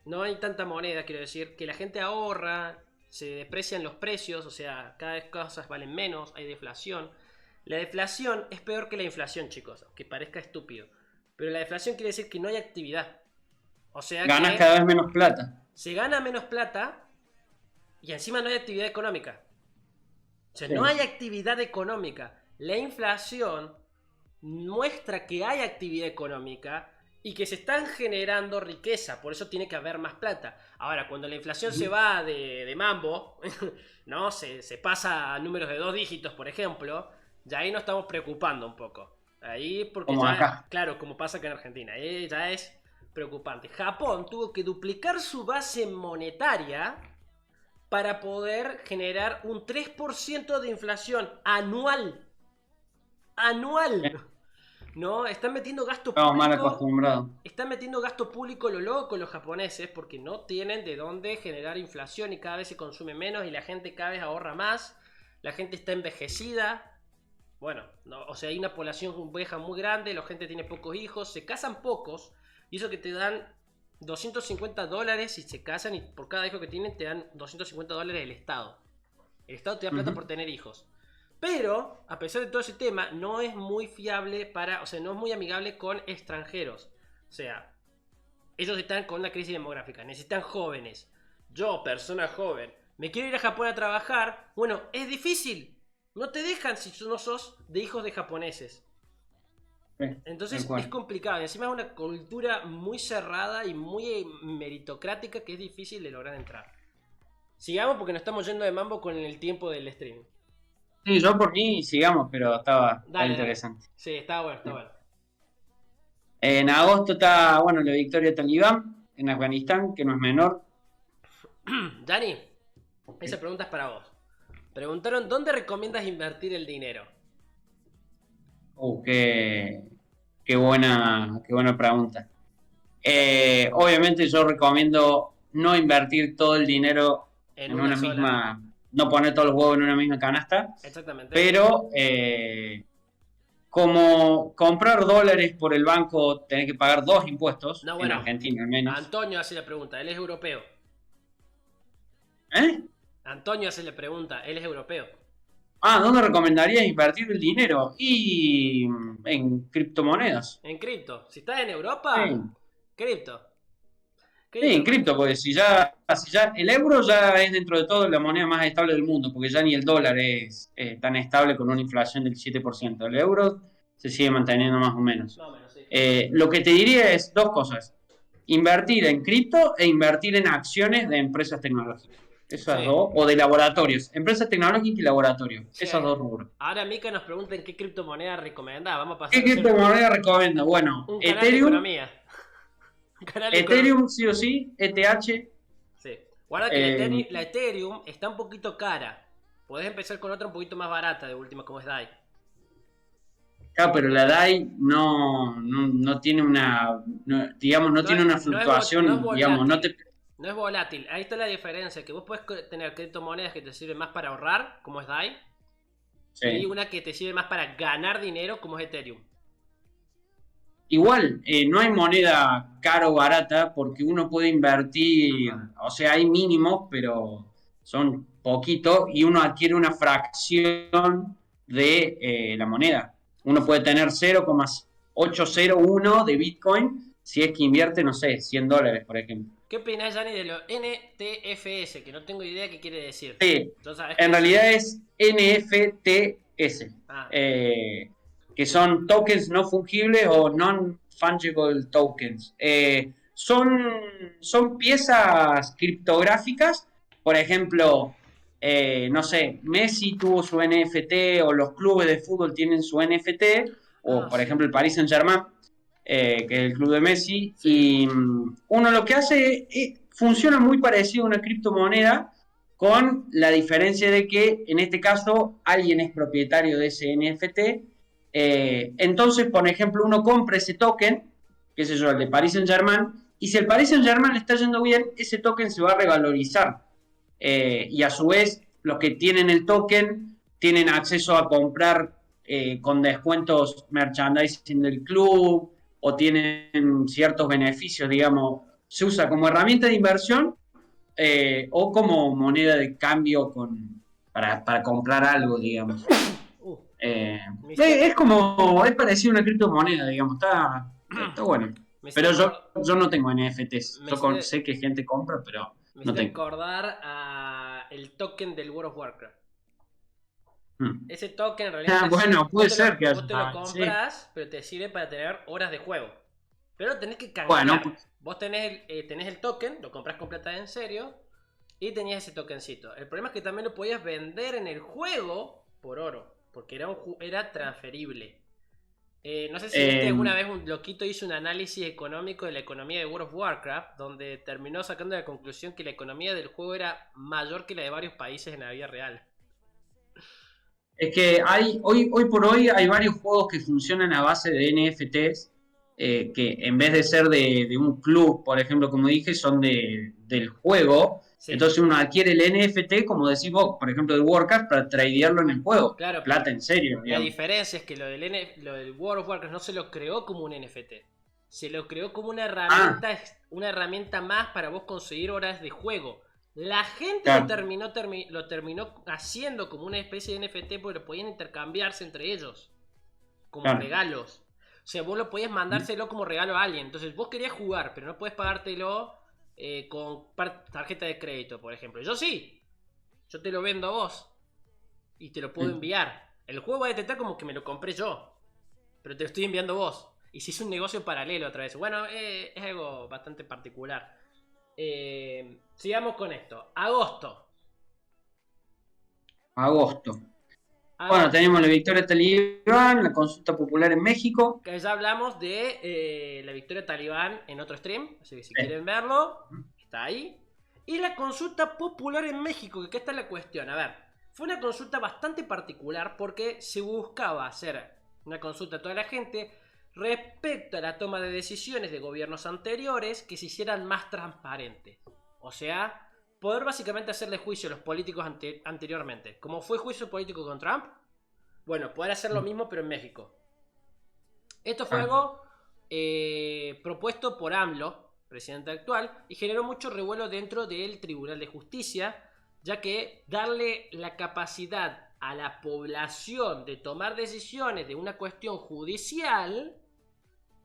No hay tanta moneda, quiero decir, que la gente ahorra. Se deprecian los precios. O sea, cada vez cosas valen menos. Hay deflación. La deflación es peor que la inflación, chicos. Aunque parezca estúpido. Pero la deflación quiere decir que no hay actividad. O sea, ganas cada vez menos plata. Se gana menos plata. Y encima no hay actividad económica. O sea, Sí. no hay actividad económica. La inflación muestra que hay actividad económica y que se están generando riqueza, por eso tiene que haber más plata. Ahora, cuando la inflación se va de mambo, ¿no? Se pasa a números de 2 dígitos, por ejemplo, ya ahí nos estamos preocupando un poco. Ahí, porque Como ya, acá. claro, como pasa acá en Argentina, ahí ya es preocupante. Japón tuvo que duplicar su base monetaria para poder generar un 3% de inflación anual. Anual. No, están metiendo gasto Estamos mal público. acostumbrados. Están metiendo gasto público lo loco los japoneses porque no tienen de dónde generar inflación y cada vez se consume menos y la gente cada vez ahorra más. La gente está envejecida. Bueno, no, o sea, hay una población vieja muy grande, la gente tiene pocos hijos, se casan pocos y eso que te dan $250 si se casan y por cada hijo que tienen te dan $250 el Estado. El Estado te da plata por tener hijos. Pero, a pesar de todo ese tema, no es muy fiable o sea, no es muy amigable con extranjeros. O sea, ellos están con una crisis demográfica, necesitan jóvenes. Yo, persona joven, me quiero ir a Japón a trabajar. Bueno, es difícil. No te dejan si no sos de hijos de japoneses. Entonces es complicado. Encima es una cultura muy cerrada y muy meritocrática que es difícil de lograr entrar. Sigamos porque nos estamos yendo de mambo con el tiempo del stream. Sí, yo por mí sigamos, pero está Dale. interesante. Sí, está bueno. En agosto está, bueno, la victoria talibán en Afganistán, que no es menor. Dani, esa pregunta es para vos. Preguntaron, ¿dónde recomiendas invertir el dinero? Qué buena pregunta. Obviamente yo recomiendo no invertir todo el dinero en una sola. misma, no poner todos los huevos en una misma canasta. Exactamente. Pero como comprar dólares por el banco, tenés que pagar 2 impuestos, No, en bueno, Argentina al menos. Antonio hace la pregunta, él es europeo. ¿Eh? Antonio hace la pregunta, él es europeo. ¿Dónde recomendarías invertir el dinero? Y en criptomonedas. En cripto. Si estás en Europa, Sí. cripto. Sí, en cripto, porque si ya el euro ya es dentro de todo la moneda más estable del mundo, porque ya ni el dólar es tan estable con una inflación del 7%. El euro se sigue manteniendo más o menos. Más o menos, sí. Lo que te diría es 2 cosas. Invertir en cripto e invertir en acciones de empresas tecnológicas. Esas Sí. 2, o de laboratorios. Empresas tecnológicas y laboratorios. Sí. Esas 2 rubros. Ahora Mika nos pregunta en qué criptomoneda recomendás. Vamos a pasar ¿Qué criptomoneda recomienda? Bueno, un canal de Ethereum. economía. Ethereum sí o sí, ETH. Sí. Guarda que la Ethereum está un poquito cara. Podés empezar con otra un poquito más barata de última, como es DAI. Claro, pero la DAI no tiene una, digamos, no tiene una fluctuación, digamos, no te... No es volátil. Ahí está la diferencia, que vos podés tener criptomonedas que te sirven más para ahorrar, como es DAI, Sí. y una que te sirve más para ganar dinero, como es Ethereum. Igual, no hay moneda cara o barata porque uno puede invertir, o sea, hay mínimos, pero son poquitos y uno adquiere una fracción de la moneda. Uno puede tener 0,801 de Bitcoin si es que invierte, no sé, $100, por ejemplo. ¿Qué opinás, Yanni, de los NTFS? Que no tengo idea qué quiere decir. Sí, en realidad es NFTS. Que son tokens no fungibles o non-fungible tokens. Son piezas criptográficas, por ejemplo, no sé, Messi tuvo su NFT o los clubes de fútbol tienen su NFT, o por ejemplo el Paris Saint-Germain, que es el club de Messi, y uno lo que hace funciona muy parecido a una criptomoneda, con la diferencia de que en este caso alguien es propietario de ese NFT. Entonces, por ejemplo, uno compra ese token, qué sé yo, el de Paris Saint-Germain, y si el Paris Saint-Germain le está yendo bien, ese token se va a revalorizar. Y a su vez, los que tienen el token tienen acceso a comprar con descuentos merchandising del club o tienen ciertos beneficios, digamos. Se usa como herramienta de inversión o como moneda de cambio para comprar algo, digamos. Es parecido a una criptomoneda, digamos, está bueno. Pero yo no tengo NFTs. Yo sé que gente compra, pero me no tengo. Recordar a el token del World of Warcraft. Ese token en realidad bueno, puede ser que vos te lo compras, pero te sirve para tener horas de juego. Pero tenés que Bueno, canjear. Vos tenés el token, lo compras con plata en serio y tenías ese tokencito. El problema es que también lo podías vender en el juego por oro, porque era transferible. No sé si viste eh, alguna vez un loquito hizo un análisis económico de la economía de World of Warcraft, donde terminó sacando la conclusión que la economía del juego era mayor que la de varios países en la vida real. es que hoy por hoy hay varios juegos que funcionan a base de NFTs, que en vez de ser de un club, por ejemplo, como dije, son del juego. Sí, Entonces uno adquiere el NFT, como decís vos, por ejemplo, del Warcraft, para tradearlo en el juego. claro, Plata en serio, la digamos. diferencia es que lo del World of Warcraft no se lo creó como un NFT. Se lo creó como Ah, una herramienta más para vos conseguir horas de juego. La gente claro, lo terminó haciendo como una especie de NFT porque lo podían intercambiarse entre ellos, como claro. regalos. O sea, vos lo podías mandárselo como regalo a alguien. Entonces vos querías jugar, pero no podés pagártelo con tarjeta de crédito, por ejemplo. Yo sí, yo te lo vendo a vos y te lo puedo enviar. El juego va a detectar como que me lo compré yo, pero te lo estoy enviando vos. Y si es un negocio paralelo otra vez. Bueno, es algo bastante particular. Sigamos con esto. Agosto. Agosto. Bueno, Agosto. tenemos la victoria talibán, la consulta popular en México. Que ya hablamos de la victoria talibán en otro stream. Así que si Sí. quieren verlo, está ahí. Y la consulta popular en México, que acá está la cuestión. A ver, fue una consulta bastante particular porque se buscaba hacer una consulta a toda la gente respecto a la toma de decisiones de gobiernos anteriores que se hicieran más transparentes. O sea, poder básicamente hacerle juicio a los políticos anteriormente. Como fue juicio político con Trump, bueno, poder hacer lo mismo pero en México. Esto fue Ah, algo propuesto por AMLO, presidente actual, y generó mucho revuelo dentro del Tribunal de Justicia, ya que darle la capacidad a la población de tomar decisiones de una cuestión judicial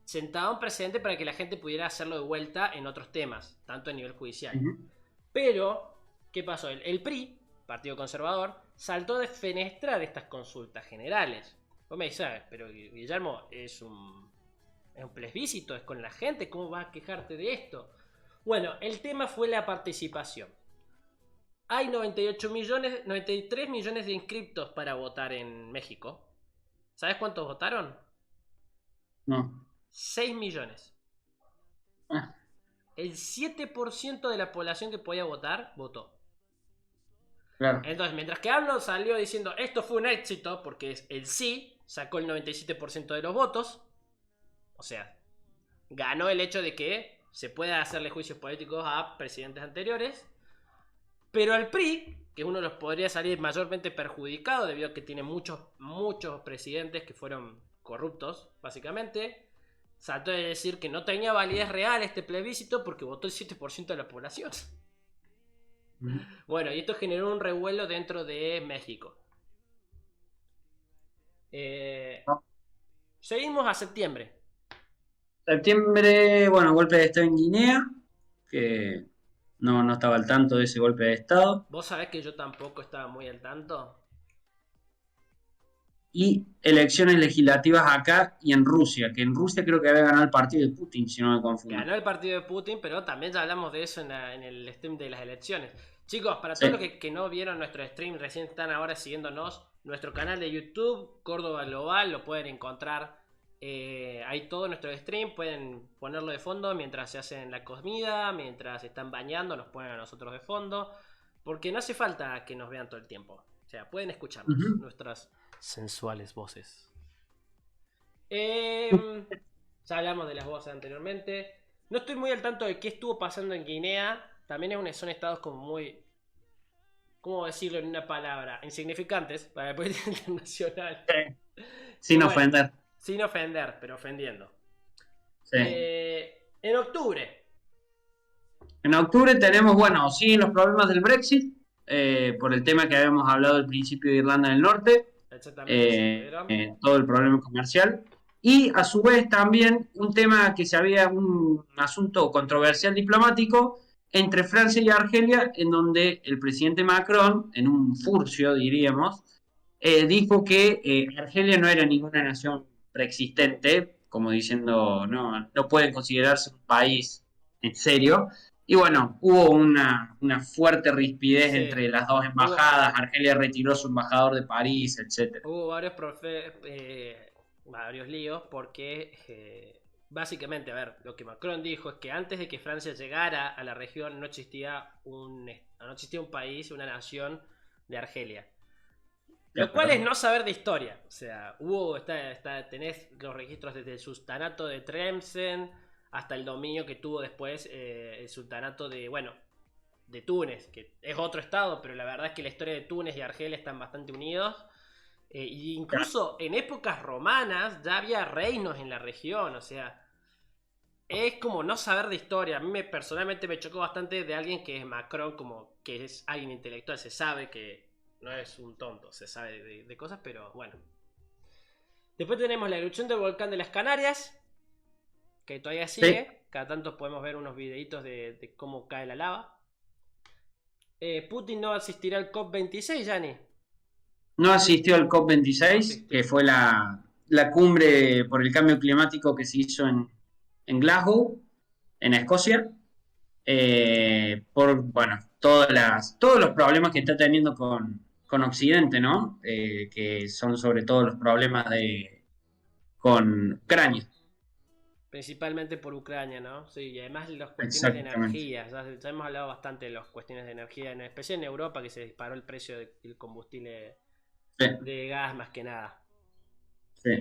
sentaba un precedente para que la gente pudiera hacerlo de vuelta en otros temas, tanto a nivel judicial. ujú. Pero, ¿qué pasó? El PRI, Partido Conservador, saltó de fenestrar estas consultas generales. Vos me decís, pero Guillermo es un plebiscito, es con la gente, ¿cómo vas a quejarte de esto? Bueno, el tema fue la participación. Hay 98 millones, 93 millones de inscriptos para votar en México. ¿Sabes cuántos votaron? No. 6 millones. Ah, El 7% de la población que podía votar, votó. claro. Entonces, mientras que AMLO salió diciendo esto fue un éxito, porque el sí sacó el 97% de los votos, o sea, ganó el hecho de que se pueda hacerle juicios políticos a presidentes anteriores, pero al PRI, que uno los podría salir mayormente perjudicado debido a que tiene muchos presidentes que fueron corruptos, básicamente, saltó de decir que no tenía validez real este plebiscito porque votó el 7% de la población. Ujú. Bueno, y esto generó un revuelo dentro de México. Eh, No. Seguimos a septiembre. Septiembre, bueno, golpe de estado en Guinea, que no estaba al tanto de ese golpe de estado. Vos sabés que yo tampoco estaba muy al tanto. Y elecciones legislativas acá y en Rusia, que en Rusia creo que había ganado el partido de Putin, si no me confundo. Ganó el partido de Putin, pero también ya hablamos de eso en el stream de las elecciones. Chicos, para Sí. todos los que no vieron nuestro stream, recién están ahora siguiéndonos, nuestro canal de YouTube, Córdoba Global, lo pueden encontrar. Ahí todo nuestro stream, pueden ponerlo de fondo mientras se hacen la comida, mientras se están bañando, nos ponen a nosotros de fondo. Porque no hace falta que nos vean todo el tiempo. O sea, pueden escucharnos, Ujú. nuestras sensuales voces. Eh, ya hablamos de las voces anteriormente. No estoy muy al tanto de qué estuvo pasando en Guinea. También son estados como muy, ¿cómo decirlo en una palabra? Insignificantes para la política internacional. Sí. Que Sin bueno, ofender. sin ofender, pero ofendiendo. Sí. En octubre. En octubre tenemos, bueno, siguen los problemas del Brexit, por el tema que habíamos hablado al principio de Irlanda del Norte, Exactamente, se pudieron. todo el problema comercial. Y a su vez también un tema que se había, un asunto controversial diplomático entre Francia y Argelia, en donde el presidente Macron, en un furcio diríamos, dijo que Argelia no era ninguna nación preexistente, como diciendo, no pueden considerarse un país en serio. Y bueno, hubo una fuerte rispidez Sí. entre las dos Hubo, embajadas. Argelia retiró su embajador de París, etcétera. hubo varios líos porque básicamente, a ver, lo que Macron dijo es que antes de que Francia llegara a la región no existía un país, una nación de Argelia. Lo Es cual es verdad. no saber de historia. O sea, tenés los registros desde el sultanato de Tlemcen hasta el dominio que tuvo después el sultanato de Túnez, que es otro estado, pero la verdad es que la historia de Túnez y Argelia están bastante unidos. Y incluso en épocas romanas ya había reinos en la región, o sea, es como no saber de historia. A mí personalmente me chocó bastante de alguien que es Macron, como que es alguien intelectual, se sabe que no es un tonto, se sabe de cosas, pero bueno. Después tenemos la erupción del volcán de las Canarias, que todavía Sí, sigue. Cada tanto podemos ver unos videitos de cómo cae la lava. Putin no asistirá al COP26, Yanni. no asistió al No COP26, asistió. que fue la cumbre por el cambio climático que se hizo en Glasgow, en Escocia, por, bueno, todos los problemas que está teniendo con Occidente, ¿no? Que son sobre todo los problemas con Ucrania. Principalmente por Ucrania, ¿no? Sí, y además las cuestiones de Exactamente. energía. Ya hemos hablado bastante de las cuestiones de energía, en especial en Europa, que se disparó el precio del combustible Sí, de gas más que nada. sí.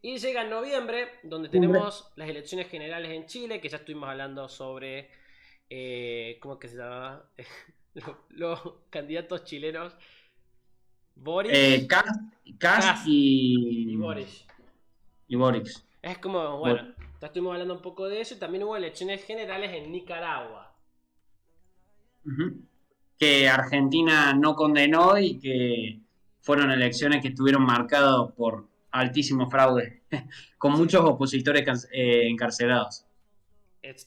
Y llega en noviembre, donde Cumbre. tenemos las elecciones generales en Chile, que ya estuvimos hablando sobre, ¿cómo es que se llama? Los candidatos chilenos, Boric, Kast Kast y Boric. y Boric. Es como, bueno, Boric. ya estuvimos hablando un poco de eso y también hubo elecciones generales en Nicaragua. Ujú. Que Argentina no condenó y que fueron elecciones que estuvieron marcadas por altísimo fraude, con Sí, muchos opositores encarcelados,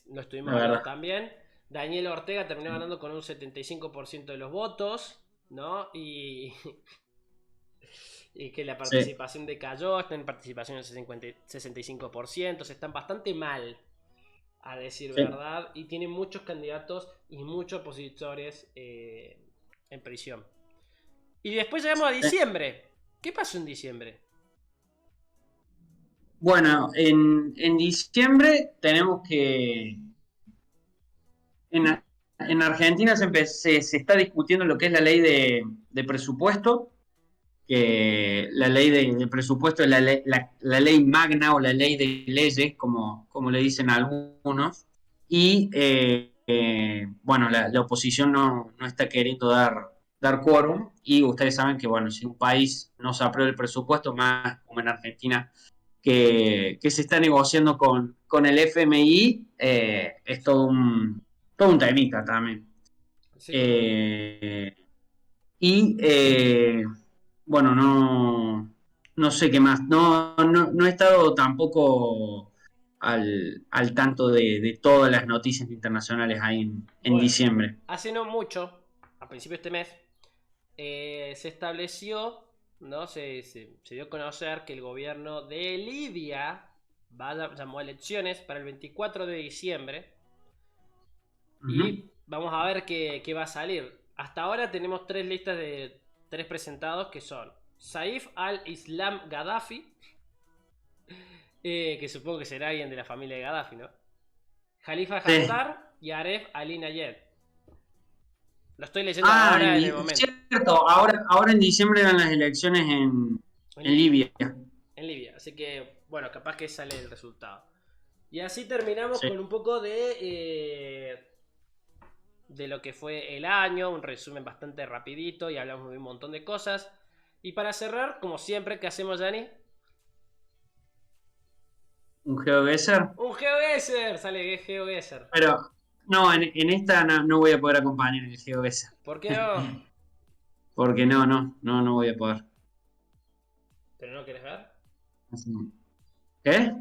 lo estuvimos la hablando verdad. también. Daniel Ortega terminó ganando con un 75% de los votos, ¿no? Y que la Sí, participación decayó, está en participación del 65%, o sea, están bastante mal, a decir sí. verdad, y tienen muchos candidatos y muchos opositores en prisión. Y después llegamos a Sí. diciembre. ¿Qué pasó en diciembre? Bueno, en diciembre tenemos que en, en Argentina se está discutiendo lo que es la ley de presupuesto, que la ley de presupuesto es la ley magna o la ley de leyes, como le dicen algunos, y bueno, la oposición no está queriendo dar quórum, y ustedes saben que, bueno, si un país no se aprueba el presupuesto, más como en Argentina, que se está negociando con el FMI, es todo un temita también. Sí. Eh, y bueno, no sé qué más. No he estado tampoco al tanto de todas las noticias internacionales ahí en Bueno, diciembre. hace no mucho, a principios de este mes, se estableció, ¿no? Se dio a conocer que el gobierno de Libia llamó a elecciones para el 24 de diciembre Ujú. y vamos a ver qué va a salir. Hasta ahora tenemos tres listas de tres presentados que son Saif al-Islam Gaddafi, que supongo que será alguien de la familia de Gaddafi, ¿no? Khalifa Sí. Haftar y Aref Ali Nayed. Lo estoy leyendo Ah, ahora en el momento. cierto, ahora en diciembre eran las elecciones En en Libia. Libia. En Libia. Así que, bueno, capaz que sale el resultado. Y así terminamos Sí. con un poco de lo que fue el año, un resumen bastante rapidito y hablamos de un montón de cosas. Y para cerrar, como siempre, ¿qué hacemos, Dani? Un GeoGuessr. Un GeoGuessr, sale GeoGuessr. Pero no, en esta no voy a poder acompañar el GeoGuessr. ¿Por qué no? Porque no voy a poder. ¿Pero no querés ver? Así. ¿Qué?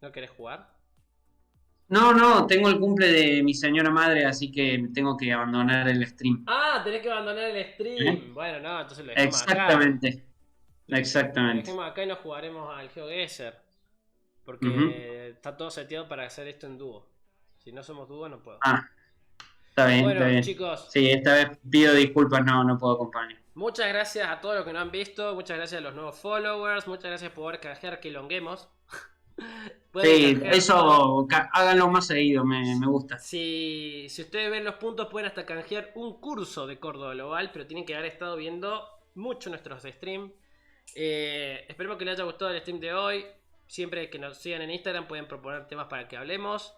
¿No querés jugar? No, tengo el cumple de mi señora madre, así que tengo que abandonar el stream. Ah, tenés que abandonar el ¿Eh? stream. Bueno, no, entonces lo dejamos acá. Exactamente, Lo exactamente. dejemos acá y nos jugaremos al GeoGuessr. Porque está todo seteado para hacer esto en dúo. Si no somos dúo, no puedo. Está bien, bueno, está bien. Chicos. Sí, esta vez pido disculpas, no puedo acompañar. Muchas gracias a todos los que nos han visto. Muchas gracias a los nuevos followers. Muchas gracias por canjear que longuemos. Sí, eso háganlo más seguido, me gusta. Si ustedes ven los puntos, pueden hasta canjear un curso de Córdoba Global, pero tienen que haber estado viendo mucho nuestros streams. Esperemos que les haya gustado el stream de hoy. Siempre que nos sigan en Instagram pueden proponer temas para que hablemos.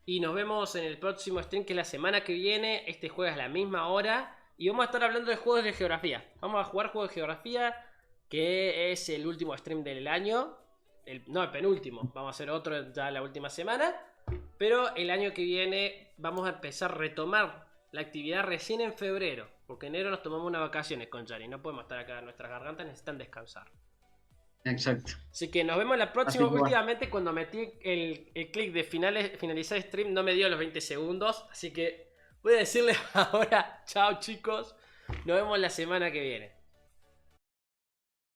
Y nos vemos en el próximo stream, que es la semana que viene. Este juego es a la misma hora. Y vamos a estar hablando de juegos de geografía. Vamos a jugar juegos de geografía, que es el último stream del año. El penúltimo. Vamos a hacer otro ya la última semana. Pero el año que viene vamos a empezar a retomar la actividad recién en febrero. Porque en enero nos tomamos unas vacaciones con Jari. No podemos estar acá, nuestras gargantas necesitan descansar. Exacto. Así que nos vemos la próxima. Últimamente cuando metí el clic de finalizar stream no me dio los 20 segundos. Así que voy a decirles ahora, chao chicos. Nos vemos la semana que viene.